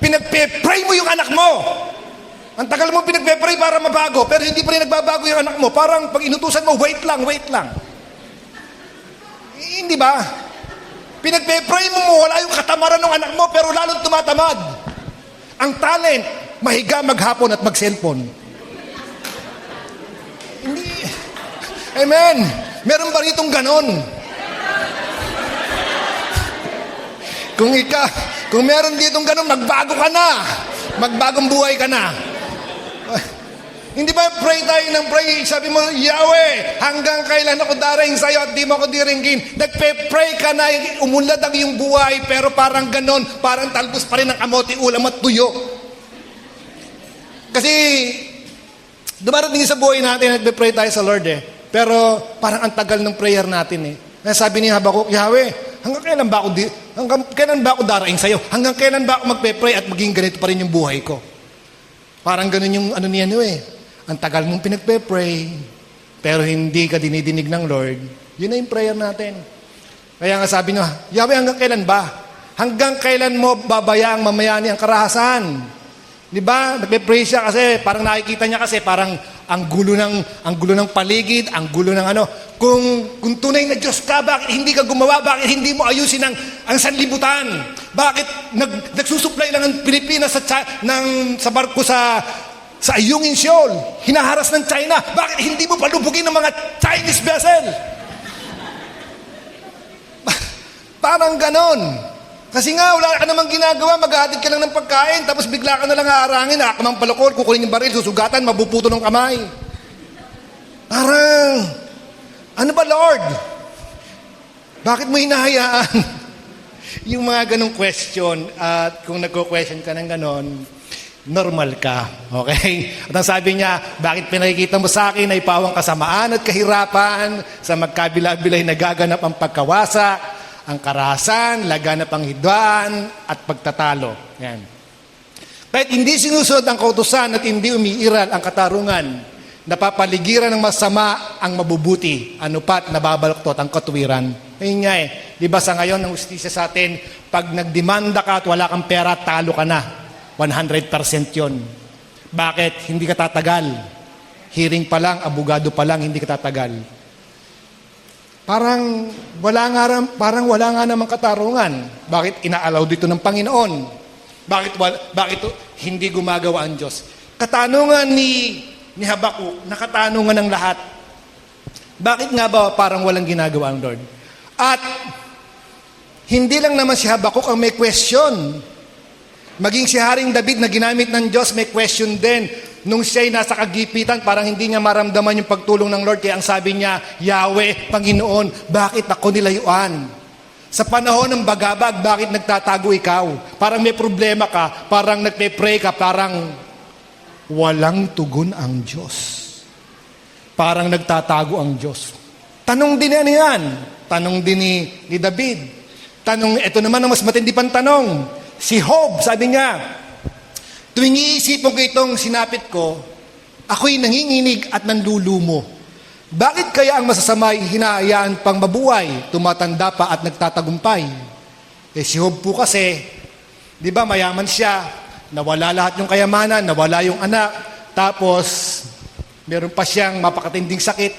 Pinagpe-pray mo yung anak mo. Ang tagal mo pinagpe-pray para mabago, pero hindi pa rin nagbabago yung anak mo. Parang pag inutusan mo, wait lang. Hindi ba? Pinagpe-pray mo, wala yung katamaran ng anak mo, pero lalong tumatamad. Ang talent, mahiga maghapon at mag-cellphone. Hindi. Amen. Meron ba ritong ganon? Kung meron ditong ganon, magbago ka na. Magbagong buhay ka na. Hindi ba pray tayo ng pray? Sabi mo, Yahweh, hanggang kailan ako darating sa'yo at di mo ako diringgin? Nagpe-pray ka na, umunlad ang iyong buhay, pero parang ganon, parang talbos pa rin ng kamote, ulam at tuyo. Kasi, dumarating sa buhay natin, nagpe-pray tayo sa Lord eh. Pero parang ang tagal ng prayer natin eh. Sabi ni Habakuk, Yahweh, hanggang kailan ba ako darating sa'yo? Hanggang kailan ba ako magpe-pray at maging ganito pa rin yung buhay ko? Parang ganun yung niya eh. Ang tagal mong pinagpe-pray, pero hindi ka dinidinig ng Lord, yun na yung prayer natin. Kaya nga sabi niya, Yahweh, hanggang kailan ba? Hanggang kailan mo babayaang mamayani ang karahasan? Di ba? Nagpe-pray siya kasi parang nakikita niya kasi parang ang gulo ng paligid, ang gulo ng ano. Kung tunay na Diyos ka, bakit hindi ka gumawa? Bakit hindi mo ayusin ang sanlibutan? Bakit nagsusupply lang ang Pilipinas sa barko sa Ayungin Shoal? Hinaharas ng China. Bakit hindi mo palubugin ng mga Chinese vessel? Parang ganon. Kasi nga, wala ka namang ginagawa, maghahatid ka lang ng pagkain, tapos bigla ka na lang aarangin, nakakamang palakol, kukunin yung baril, susugatan, mabuputo ng kamay. Parang, ano ba Lord? Bakit mo hinahayaan? Yung mga ganong question, at kung nagko-question ka ng ganon, normal ka. Okay? At ang sabi niya, bakit pinakikita mo sa akin ay pawang kasamaan at kahirapan sa magkabila-bilay nagaganap ang pagkawasak, ang karahasan, laganap ang hidwaan, at pagtatalo. Yan. Kahit hindi sinusunod ang kautusan at hindi umiiral ang katarungan, napapaligiran ng masama ang mabubuti, ano pat nababaluktot ang katuwiran. Ayun nga di ba sa ngayon ng ustisya sa atin, pag nagdemanda ka at wala kang pera, talo ka na. 100% yon. Bakit? Hindi ka tatagal. Hearing pa lang, abogado pa lang, hindi ka tatagal. Parang wala nga namang katarungan. Bakit inaalaw dito ng Panginoon? Bakit hindi gumagawa ang Diyos? Katanungan ni Habakuk, nakatanungan ng lahat. Bakit nga ba parang walang ginagawa ang Lord? At hindi lang naman si Habakuk ang may question. Maging si Haring David na ginamit ng Diyos, may question din. Nung siya'y nasa kagipitan, parang hindi niya maramdaman yung pagtulong ng Lord. Kaya ang sabi niya, Yahweh, Panginoon, bakit ako nilayuan? Sa panahon ng bagabag, bakit nagtatago ikaw? Parang may problema ka, parang nagpe-pray ka, parang walang tugon ang Diyos. Parang nagtatago ang Diyos. Tanong din yan. Tanong din ni David. Ito naman ang mas matindi pang tanong. Si Job, sabi niya, tuwing iisipin ko itong sinapit ko, ako'y nanginginig at nanlulumo. Bakit kaya ang masasamay hinahayaan pang mabuhay, tumatanda pa at nagtatagumpay? Si Job po kasi, di ba mayaman siya, nawala lahat yung kayamanan, nawala yung anak, tapos meron pa siyang mapakatinding sakit,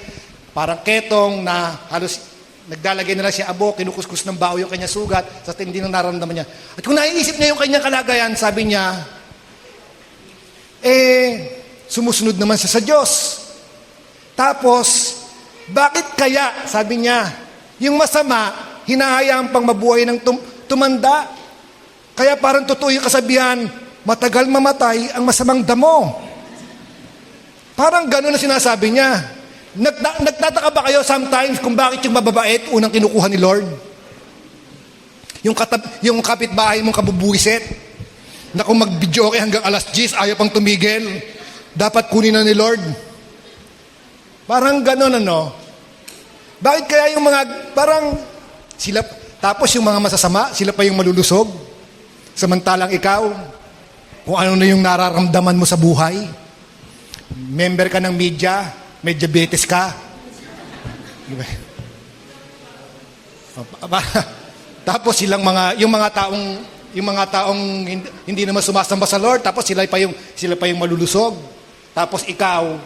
parang ketong na halos nagdalagay na lang siya abo, kinukuskus ng bao yung kanya sugat, sa tindi ng nararamdaman niya. At kung naiisip niya yung kanyang kalagayan, sabi niya, sumusunod naman siya sa Diyos. Tapos, bakit kaya, sabi niya, yung masama, hinahayaan pang mabuhay ng tumanda? Kaya parang totoo yung kasabihan, matagal mamatay ang masamang damo. Parang gano'n na sinasabi niya. Nagtataka ba kayo sometimes kung bakit yung mababait unang kinukuha ni Lord? Yung kapitbahay mong kabubuiset, na kung mag-video hanggang alas 10, ayaw pang tumigil, dapat kunin na ni Lord. Parang gano'n Bakit kaya yung mga, parang, tapos yung mga masasama, sila pa yung malulusog? Samantalang ikaw, kung ano na yung nararamdaman mo sa buhay, member ka ng media, may diabetes ka. Diba? Tapos yung mga taong hindi naman sumasamba sa Lord, tapos sila pa yung malulusog. Tapos ikaw,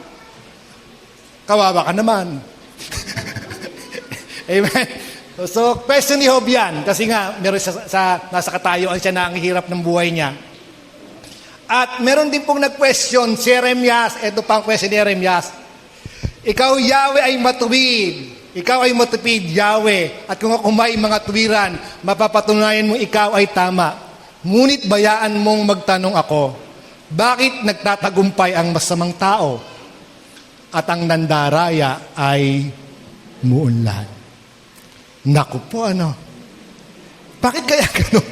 kawawa ka naman. Amen. So, question ni Job yan, kasi nga meron nasa katayuan siya na ang hirap ng buhay niya. At meron din pong nag-question si Jeremias, ito pang question ni Jeremias. Ikaw, Yahweh, ay matuwid. Ikaw ay matupid, Yahweh. At kung ako may mga tuwiran, mapapatunayan mo ikaw ay tama. Ngunit bayaan mong magtanong ako, bakit nagtatagumpay ang masamang tao at ang nandaraya ay muunlad? Naku po, Bakit kaya gano'n?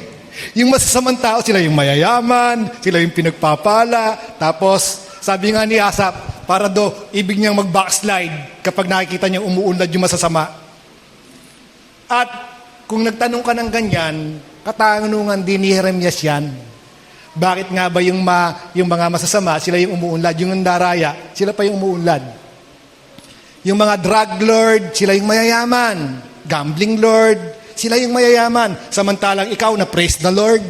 Yung masasamang tao, sila yung mayayaman, sila yung pinagpapala, tapos sabi nga ni Asap, para do ibig niyang mag-backslide kapag nakikita niyang umuunlad yung masasama. At kung nagtanong ka ng ganyan, katanungan din ni Jeremias yan. Bakit nga ba yung mga masasama, sila yung umuunlad, yung nandaraya, sila pa yung umuunlad. Yung mga drug lord, sila yung mayayaman. Gambling lord, sila yung mayayaman. Samantalang ikaw na praise the Lord.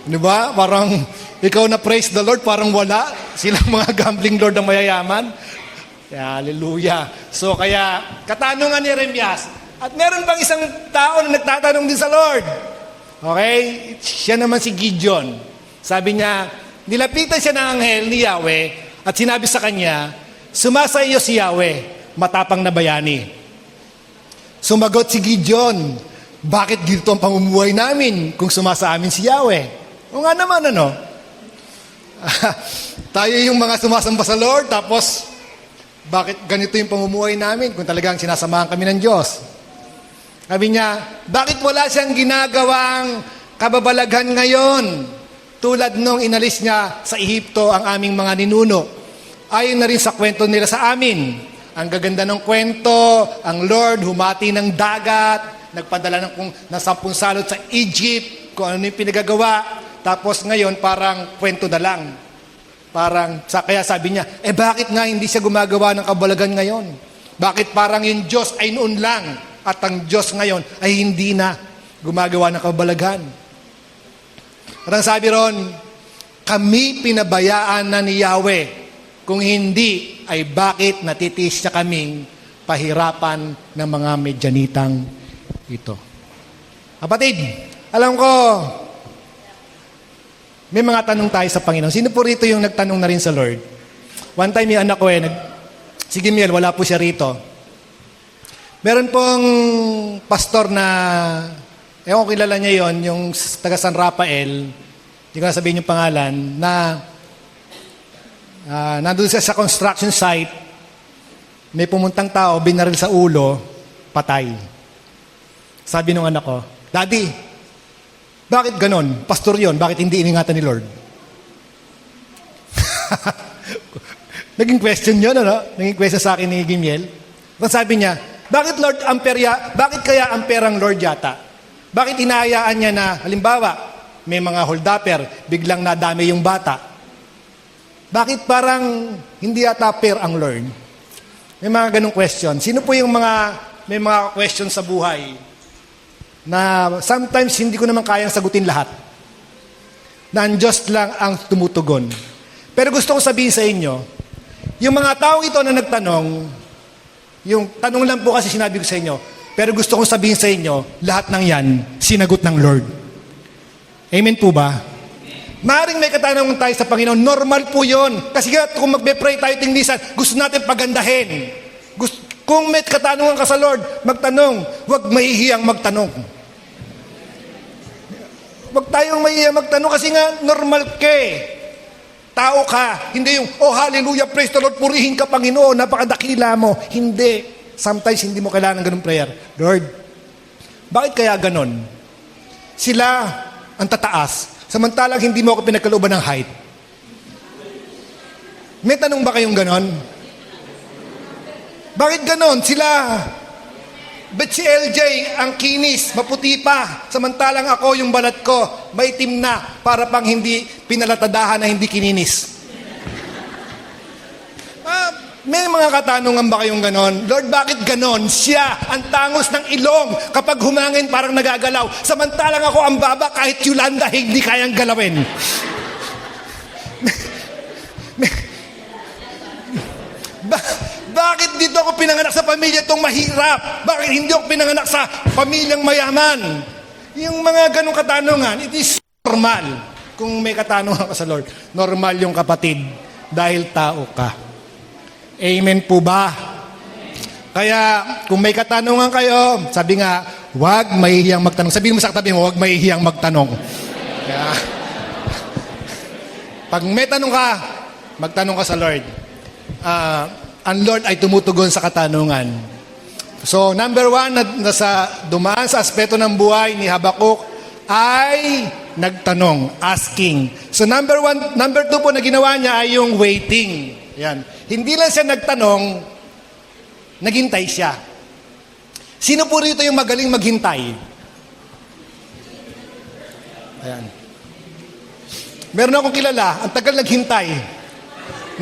Di ba? Parang ikaw na praise the Lord, parang wala. Silang mga gambling lord ang mayayaman. Hallelujah. So kaya, katanungan ni Jeremias, at meron bang isang tao na nagtatanong din sa Lord? Okay? Siya naman si Gideon. Sabi niya, nilapitan siya ng anghel ni Yahweh at sinabi sa kanya, sumasa iyo si Yahweh, matapang na bayani. Sumagot si Gideon, bakit dito ang pamumuhay namin kung sumasa amin si Yahweh? O nga naman, ano? Tayo yung mga sumasamba sa Lord, tapos bakit ganito yung pamumuhay namin kung talagang sinasamahan kami ng Diyos? Sabi niya, bakit wala siyang ginagawang kababalaghan ngayon tulad nung inalis niya sa Ehipto ang aming mga ninuno? Ayon na rin sa kwento nila sa amin. Ang gaganda ng kwento, ang Lord humati ng dagat, nagpadala ng 10 salot sa Egypt, kung ano yung pinagagawa. Tapos ngayon, parang kwento na lang. Kaya sabi niya, bakit nga hindi siya gumagawa ng kabalagan ngayon? Bakit parang yung Diyos ay noon lang at ang Diyos ngayon ay hindi na gumagawa ng kabalagan? At ang sabi ron, kami pinabayaan na ni Yahweh. Kung hindi, ay bakit natitiis siya kaming pahirapan ng mga medyanitang ito? Kapatid, alam ko, may mga tanong tayo sa Panginoon. Sino po rito yung nagtanong na rin sa Lord? One time yung anak ko si Gimiel, wala po siya rito. Meron pong pastor na, ewan ko kilala niya yon, yung taga San Rafael, hindi ko na sabihin yung pangalan, na nandun siya sa construction site, may pumuntang tao, binaril sa ulo, patay. Sabi nung anak ko, Daddy, bakit ganon? Pastor yon, bakit hindi iningatan ni Lord? Naging question yun, ano? Naging question sa akin ni Gimiel. Sabi niya, bakit kaya amper ang Lord yata? Bakit hinahayaan niya na, halimbawa, may mga holdupper, biglang nadami yung bata? Bakit parang hindi yata fair ang Lord? May mga ganong question. Sino po yung may mga question sa buhay na sometimes hindi ko naman kayang sagutin lahat? Na ang Diyos lang ang tumutugon. Pero gusto ko sabihin sa inyo, yung mga taong ito na nagtanong, yung tanong lang po kasi sinabi ko sa inyo, pero gusto kong sabihin sa inyo, lahat ng yan, sinagot ng Lord. Amen po ba? Maaaring may katanungan tayo sa Panginoon, normal po yun. Kasi kung magbe-pray tayo tingnisan, gusto natin pagandahin. Kung may katanungan ka sa Lord, magtanong. Huwag mahihiyang magtanong. Huwag tayong mahihiyang magtanong kasi nga normal ka Tao ka. Hindi yung, oh hallelujah, praise the Lord, purihin ka Panginoon, napakadakila mo. Hindi. Sometimes hindi mo kailangan ng ganung prayer. Lord, bakit kaya ganon? Sila ang tataas, samantalang hindi mo ako pinagkalooban ng height. May tanong ba kayong ganon? Bakit ganon? Sila, bet si LJ ang kinis, maputi pa, samantalang ako yung balat ko, maitim na, para pang hindi pinalatadahan na hindi kininis. May mga katanungan ba kayong ganon? Lord, bakit ganon? Siya, ang tangos ng ilong, kapag humangin parang nagagalaw, samantalang ako ang baba, kahit Yolanda, hindi kayang galawin. Bakit dito ako pinanganak sa pamilya itong mahirap? Bakit hindi ako pinanganak sa pamilyang mayaman? Yung mga ganong katanungan, it is normal. Kung may katanungan ka sa Lord, normal yung kapatid dahil tao ka. Amen po ba? Kaya kung may katanungan kayo, sabi nga, huwag mahihiyang magtanong. Sabihin mo sa katabi mo, huwag mahihiyang magtanong. Kaya, pag may tanong ka, magtanong ka sa Lord. Ang Lord ay tumutugon sa katanungan. So, number 1, dumaan sa aspeto ng buhay ni Habakuk ay nagtanong, asking. So, number 2 po na ginawa niya ay yung waiting. Yan. Hindi lang siya nagtanong, naghintay siya. Sino po rito yung magaling maghintay? Ayan. Meron akong kilala, ang tagal naghintay.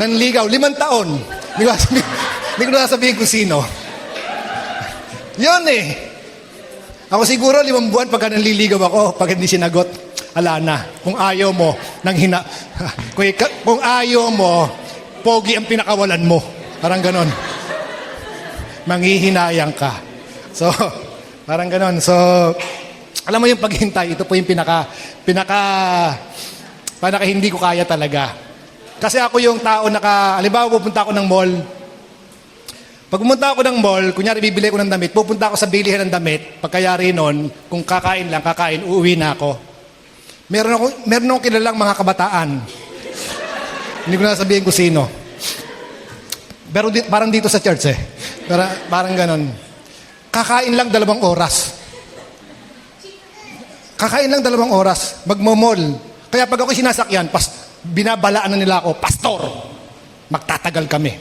Nanligaw, 5 taon. Hindi ko nasabihin kung sino. Yun eh. Ako siguro 5 buwan pagka nanliligaw ako, pag hindi sinagot. ala na. Kung ayaw mo, kung ayaw mo, pogi ang pinakawalan mo. Parang ganon. Manghihinayang ka. So, parang ganon. So, alam mo yung paghintay, ito po yung pinaka hindi ko kaya talaga. Kasi ako yung tao halimbawa pupunta ako ng mall. Pag pumunta ako ng mall, kunyari bibili ko ng damit, pupunta ako sa bilihan ng damit, pagkayari nun, kung kakain, uuwi na ako. Meron akong kilalang mga kabataan. Hindi ko na sabihin kung sino. Pero parang dito sa church parang ganon. Kakain lang 2 oras. Kakain lang 2 oras. Magmamall. Kaya pag ako sinasakyan, binabalaan na nila ako, pastor, magtatagal kami.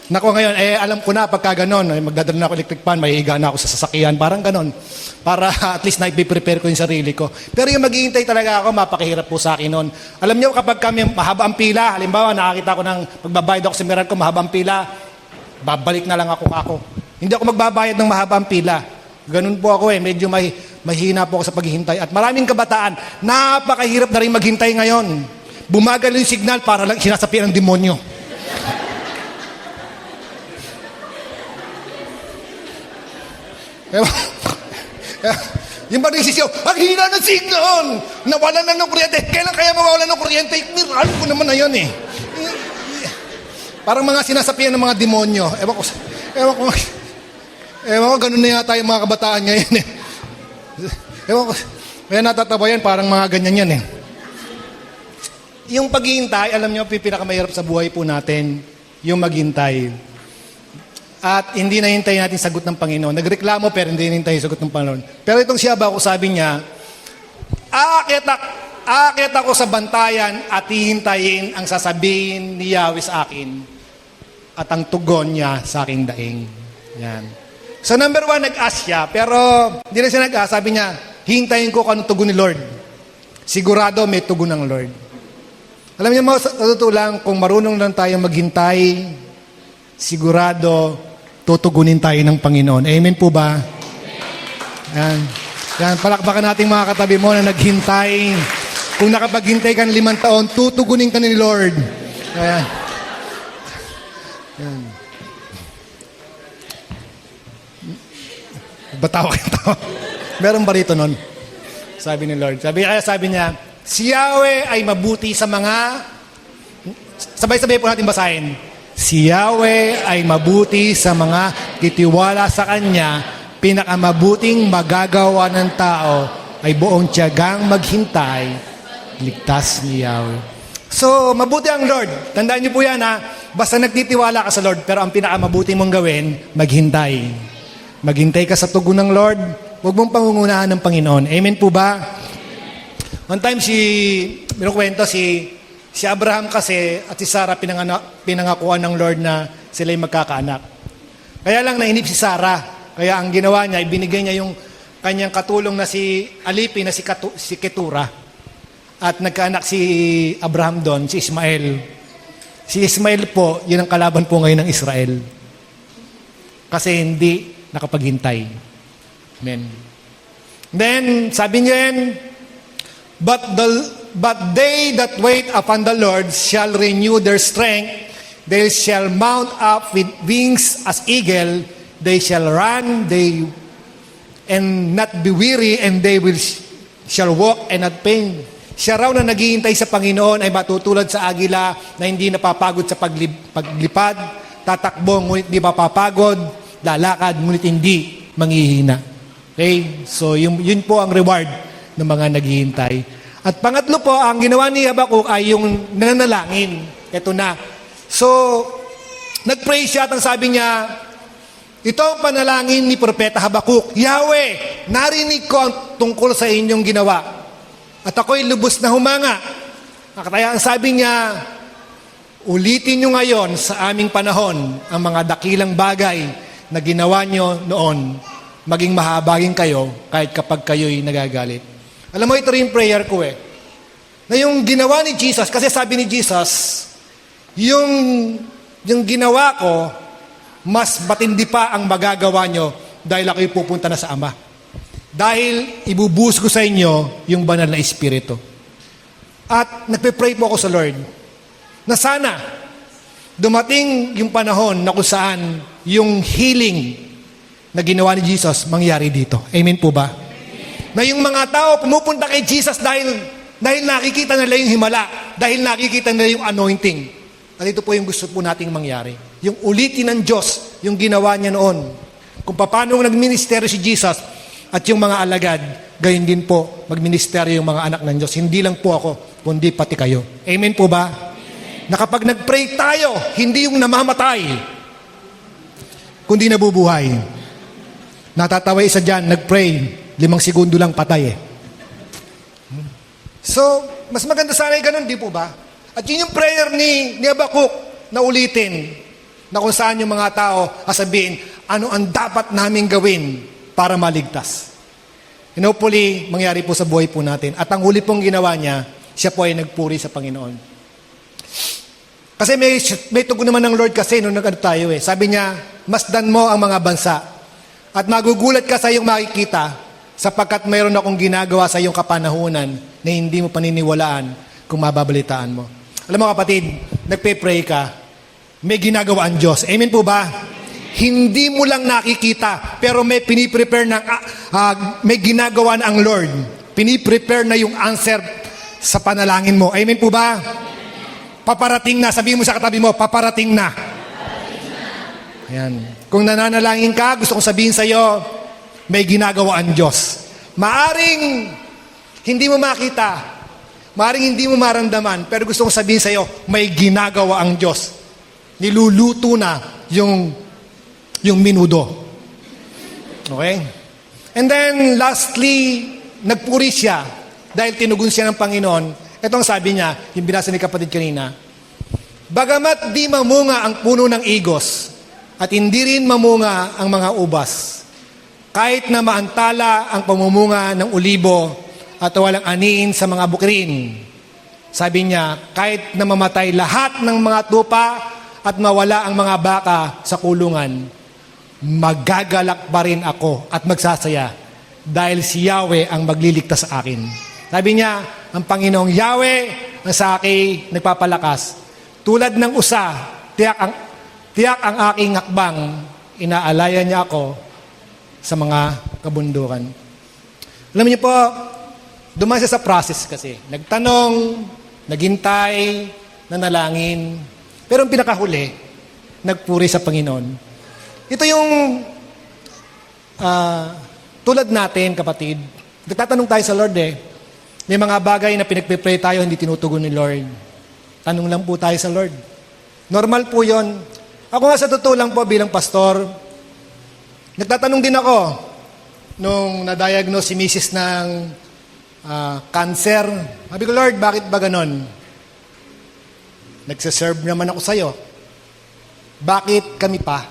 Nako ngayon, alam ko na pagka ganon, magdadala na ako electric fan, mahihiga na ako sa sasakyan, parang ganon. Para at least na-prepare ko yung sarili ko. Pero yung maghihintay talaga ako, mapakahirap po sa akin nun. Alam niyo, kapag kami mahaba ang pila, halimbawa nakakita ko ng magbabayad ako sa Meralco, mahaba ang pila, babalik na lang ako. Hindi ako magbabayad ng mahaba ang pila. Ganun po ako medyo mahina po ako sa paghihintay. At maraming kabataan, napakahirap na rin maghintay ngayon. Bumagal yung signal para lang sinasapi ng demonyo. Yung pagsisiyaw, ang hina ng signal! Nawalan na ng kuryente. Kailan kaya mawawalan ng kuryente? Miral ko naman na yan Parang mga sinasapian ng mga demonyo. Ewan ko, ganun na yata yung mga kabataan ngayon Ewan ko, kaya natatawa yan, parang mga ganyan yan Yung paghihintay, alam nyo, pinakamahirap sa buhay po natin, yung maghintay. At hindi nahintay natin sagot ng Panginoon. Nagreklamo pero hindi nahintay sagot ng Panginoon. Pero itong si Habakkuk, sabi niya, aakyat ako sa bantayan at hihintayin ang sasabihin ni Yahweh sa akin at ang tugon niya sa aking daing. Yan. So number 1, nag-ask siya. Pero hindi na siya nag-ask. Sabi niya, hintayin ko kung anong tugon ni Lord. Sigurado may tugon ng Lord. Alam niyo mo, sa totoo lang, kung marunong lang tayo maghintay, sigurado, tutugunin tayo ng Panginoon. Amen po ba? Yan. Yan, palakpakan natin mga katabi mo na naghintay. Kung nakapaghintay ka ng 5 taon, tutugunin ka ni Lord. Ayan. Yan. Batawa ka tawa. Meron ba rito nun? Sabi ni Lord. Sabi niya, si Yahweh ay mabuti sa mga... Sabay-sabay po natin basahin. Si Yahweh ay mabuti sa mga titiwala sa Kanya, pinakamabuting magagawa ng tao ay buong tiyagang maghintay, ligtas ni Yahweh. So, mabuti ang Lord. Tandaan niyo po yan basta nagtitiwala ka sa Lord, pero ang pinakamabuti mong gawin, maghintay. Maghintay ka sa tugon ng Lord, huwag mong pangungunahan ng Panginoon. Amen po ba? One time binukwento si Abraham kasi at si Sarah pinangakuan ng Lord na sila'y magkakaanak. Kaya lang nainip si Sarah. Kaya ang ginawa niya, ibinigay niya yung kanyang katulong na si Alipi na si Ketura. At nagkaanak si Abraham doon, si Ismael. Si Ismael po, yun ang kalaban po ngayon ng Israel. Kasi hindi nakapaghintay. Amen. Then, sabi niya yan, But they that wait upon the Lord shall renew their strength. They shall mount up with wings as eagle. They shall run, and not be weary, and they shall walk and not faint. Siya raw na naghihintay sa Panginoon ay matutulad sa agila na hindi napapagod sa paglipad, tatakbo ngunit hindi mapapagod, lalakad ngunit hindi manghihina. Okay? So yun po ang reward ng mga naghihintay. At pangatlo po, ang ginawa ni Habakkuk ay yung nananalangin. Ito na. So, nag-pray siya at ang sabi niya, ito ang panalangin ni Propeta Habakkuk, Yahweh, narinig ko ang tungkol sa inyong ginawa. At ako'y lubos na humanga. Kaya ang sabi niya, ulitin nyo ngayon sa aming panahon ang mga dakilang bagay na ginawa nyo noon, maging mahabagin kayo kahit kapag kayo'y nagagalit. Alam mo, ito rin yung prayer ko na yung ginawa ni Jesus, kasi sabi ni Jesus, yung ginawa ko, mas matindi pa ang magagawa nyo dahil ako'y pupunta na sa Ama. dahil ibubuhos ko sa inyo yung banal na Espiritu. At nagpe-pray po ako sa Lord na sana dumating yung panahon na kung saan yung healing na ginawa ni Jesus mangyari dito. Amen po ba? Na yung mga tao pumupunta kay Jesus dahil nakikita nila yung himala, dahil nakikita nila yung anointing. At ito po yung gusto po nating mangyari. Yung ulitin ng Diyos, yung ginawa niya noon. Kung paano nagministeryo si Jesus at yung mga alagad, gayon din po magministeryo yung mga anak ng Diyos. Hindi lang po ako, kundi pati kayo. Amen po ba? Na kapag nag-pray tayo, hindi yung namamatay, kundi nabubuhay. Natatawa isa dyan, nag-pray, 5 segundo lang patay eh. So, mas maganda sana yung ganun, di po ba? At yun yung prayer ni Habakkuk na ulitin, na kung saan yung mga tao sabihin, ano ang dapat namin gawin para maligtas. And hopefully, mangyari po sa buhay po natin. At ang huli pong ginawa niya, siya po ay nagpuri sa Panginoon. Kasi may tugon naman ng Lord kasi nung nag-ano tayo eh. Sabi niya, masdan mo ang mga bansa at magugulat ka sa iyong makikita sapagkat mayroon akong ginagawa sa iyong kapanahunan na hindi mo paniniwalaan kung mababalitaan mo. Alam mo kapatid, nagpe-pray ka, may ginagawa ang Diyos. Amen po ba? Hindi mo lang nakikita, pero may piniprepare may ginagawa na ang Lord. Piniprepare na yung answer sa panalangin mo. Amen po ba? Paparating na. Sabihin mo sa katabi mo, paparating na. Ayan. Kung nananalangin ka, gusto kong sabihin sa iyo, may ginagawa ang Diyos. Maaring hindi mo makita, maaring hindi mo maramdaman, pero gusto kong sabihin sa iyo, may ginagawa ang Diyos. Niluluto na yung minudo. Okay? And then, lastly, nagpuri siya dahil tinugon siya ng Panginoon. Ito ang sabi niya, yung binasa ni kapatid kanina, bagamat di mamunga ang puno ng igos at hindi rin mamunga ang mga ubas, kahit na maantala ang pamumunga ng ulibo at walang aniin sa mga bukirin. Sabi niya, kahit na mamatay lahat ng mga tupa at mawala ang mga baka sa kulungan, magagalak pa rin ako at magsasaya dahil si Yahweh ang magliligtas sa akin. Sabi niya, ang Panginoong Yahweh ang sa akin nagpapalakas. Tulad ng usa, tiyak ang aking hakbang, inaalaya niya ako sa mga kabundukan. Alam niyo po, dumaan siya sa process kasi. Nagtanong, naghintay, nanalangin. Pero ang pinakahuli, nagpuri sa Panginoon. Ito yung tulad natin, kapatid. Nagtatanong tayo sa Lord eh. May mga bagay na pinagpipray tayo, hindi tinutugon ni Lord. Tanong lang po tayo sa Lord. Normal po yon. Ako nga sa totoo lang po bilang pastor, nagtatanong din ako nung na-diagnose si Mrs. ng cancer. Sabi ko, Lord, bakit ba ganon? Nagsaserve naman ako sa'yo. Bakit kami pa?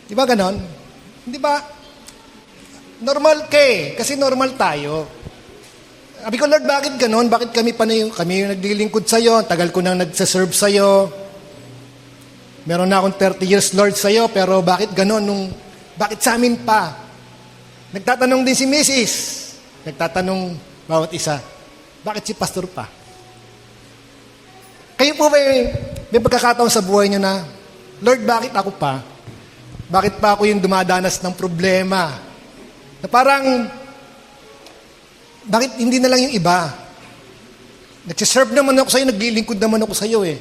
Di ba ganon? Di ba? Normal ka eh, kasi normal tayo. Sabi ko, Lord, bakit ganon? Bakit kami yung naglilingkod sa'yo? Tagal ko nang nagsaserve sa'yo. Meron na akong 30 years, Lord, sa'yo, pero bakit ganon? Bakit sa amin pa? Nagtatanong din si Mrs. Nagtatanong bawat isa, bakit si pastor pa? Kayo po may pagkakataon sa buhay nyo na, Lord, bakit ako pa? Bakit pa ako yung dumadanas ng problema? Na parang, bakit hindi na lang yung iba? Nagsiserve naman ako sa'yo, naglilingkod naman ako sa'yo eh.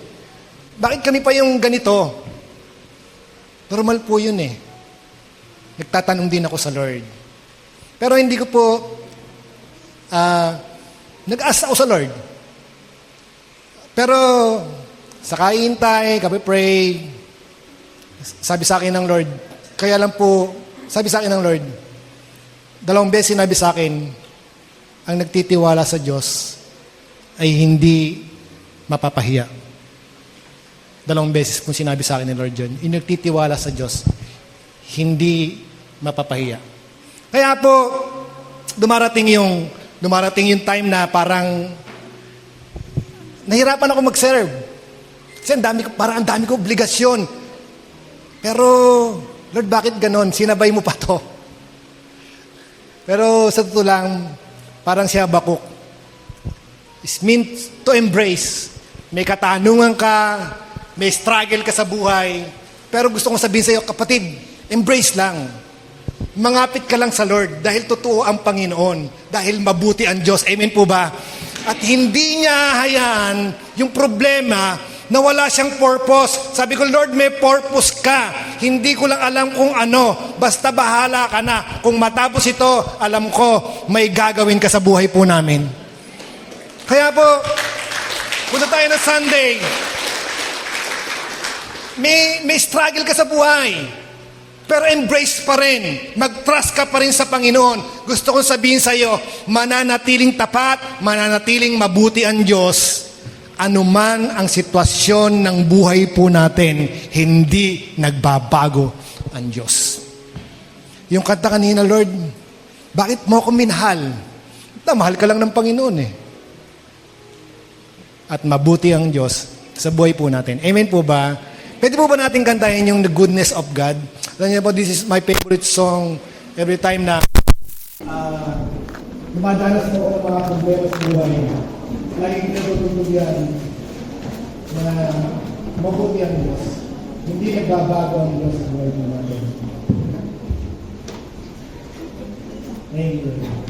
Bakit kami pa yung ganito? Normal po yun eh. Nagtatanong din ako sa Lord. Pero hindi ko po, nag-ask ako sa Lord. Pero, sa kaintay, kape-pray, sabi sa akin ng Lord, kaya lang po, sabi sa akin ng Lord, 2 beses sinabi sa akin, ang nagtitiwala sa Diyos ay hindi mapapahiya. 2 beses kung sinabi sa akin ni Lord John, yung nagtitiwala sa Diyos, hindi mapapahiya. Kaya po, dumarating yung time na parang nahirapan ako mag-serve. Kasi parang ang dami ko obligasyon. Pero, Lord, bakit ganon? Sinabay mo pa to. Pero sa totoo lang, parang si Habakuk, is meant to embrace. May katanungan ka, may struggle ka sa buhay, pero gusto kong sabihin sa iyo, kapatid, embrace lang. Mangapit ka lang sa Lord dahil totoo ang Panginoon, dahil mabuti ang Diyos. Amen po ba? At hindi niya hayaan yung problema na wala siyang purpose. Sabi ko, Lord, may purpose ka. Hindi ko lang alam kung ano. Basta bahala ka na. Kung matapos ito, alam ko, may gagawin ka sa buhay po namin. Kaya po, punta tayo na Sunday. May struggle ka sa buhay. Pero embrace pa rin. Mag-trust ka pa rin sa Panginoon. Gusto kong sabihin sa iyo, mananatiling tapat, mananatiling mabuti ang Diyos. Anuman ang sitwasyon ng buhay po natin, hindi nagbabago ang Diyos. Yung kanta kanina, Lord, bakit mo ako minahal? Mahal ka lang ng Panginoon eh. At mabuti ang Diyos sa buhay po natin. Amen po ba? Pwede po ba natin kantahin yung The Goodness of God? Alam niyo po, this is my favorite song every time na dumadanas mo ang mga problema sa buhay. Laging natutulog yan na mabuti ang Diyos. Hindi nagbabago ang Diyos sa buhay mo natin. Amen.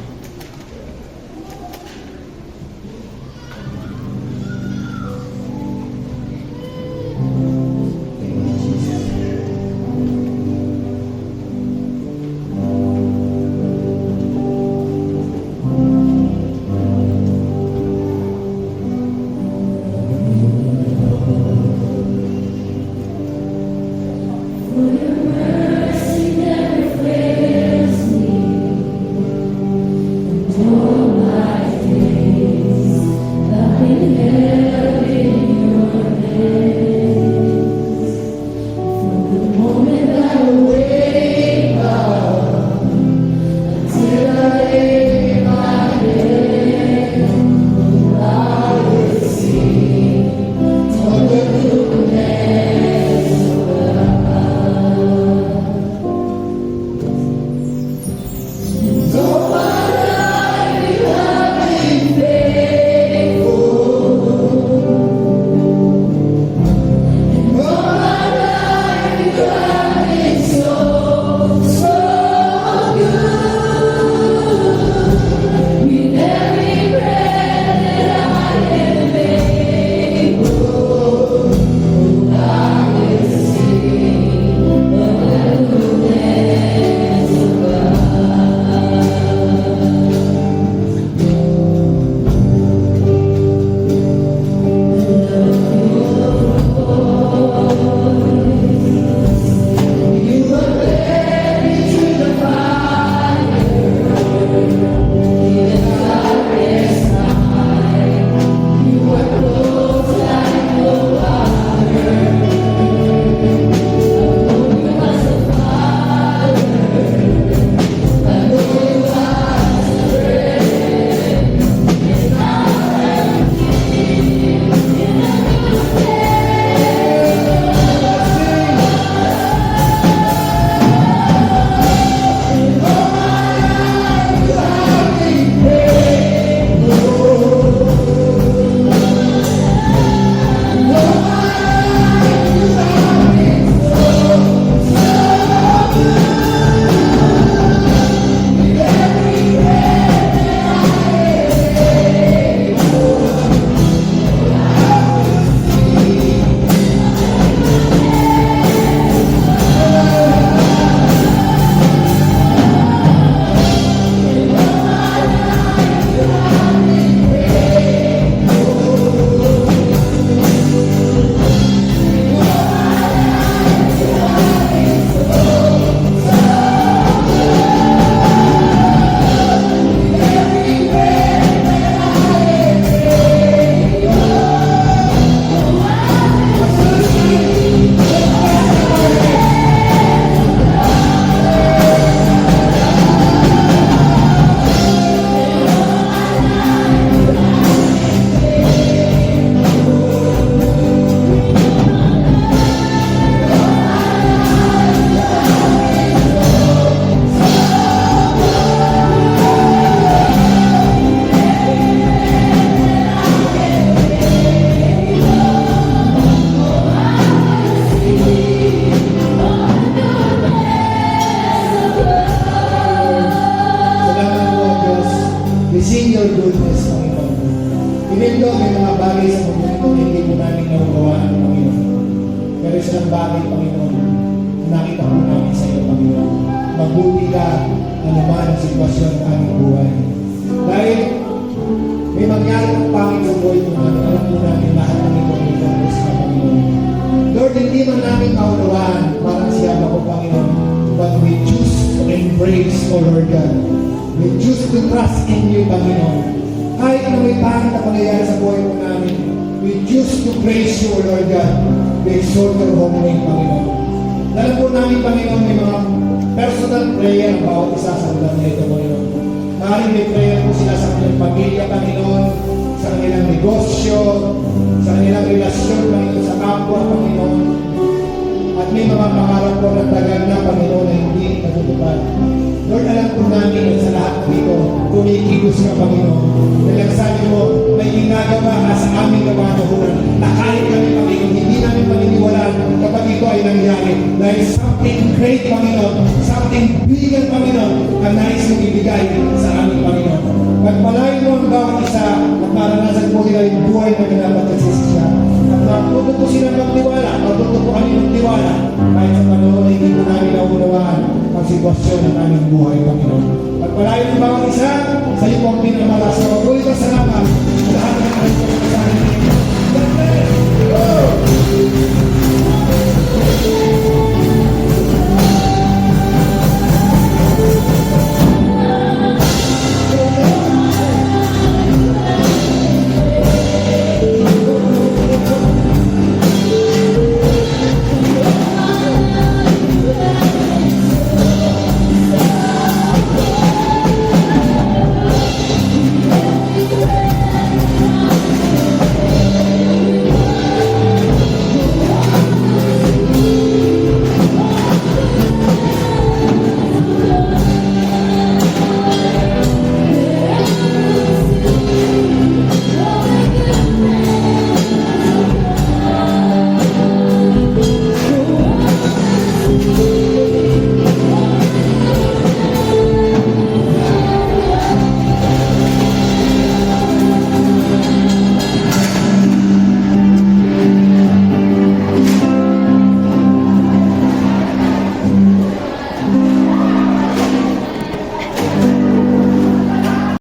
isang bagay, Panginoon, na nakita po namin sa iyo, Panginoon. Mabuti ka, ano man ang sitwasyon ng aming buhay. Dahil may mangyari ng pangit sa buhay po namin, alam po namin lahat ng ito ay focus ka, Panginoon. Lord, hindi man namin maunawaan, parang siya ako, Panginoon, but we choose to embrace, O Lord God. We choose to trust in you, Panginoon. Kahit na may pangit na pangyayari sa buhay po namin, we choose to praise you, O Lord God. We exalt your holy name, Panginoon. Alam po namin, Panginoon, may mga personal prayer ang bawat isa sa ulan na ito, Panginoon. Maaaring may prayer po sila sa kanilang pamilya, Panginoon, sa kanilang negosyo, sa kanilang relasyon, Panginoon, sa kapwa, Panginoon. At may mga pangarap po na tagal na, Panginoon, na hindi natutupad. Lord, alam po namin at sa lahat ng ito, kumikilos ka, Panginoon. Dahil sabi mo, may ginagawa ka sa aming kamanahunan na kahit kami, Panginoon, hindi namin paniniwalaan kapag ito ay nangyari. Dahil something great, Panginoon, something bigger, Panginoon, ang nais mong ibigay sa aming Panginoon. Pagpalain mo ang bawat isa at maranasan po nila yung buhay na pinapagkasisi siya. At matuto po sila magtiwala, matuto po kami magtiwala kahit sa panahon na hindi po namin naunawaan ang sitwasyon ng aming buhay, Panginoon. Pagpalain mo ang bawat isa sa iyo po ang pinamalakas. Mabuhay ka salamat sa lahat ng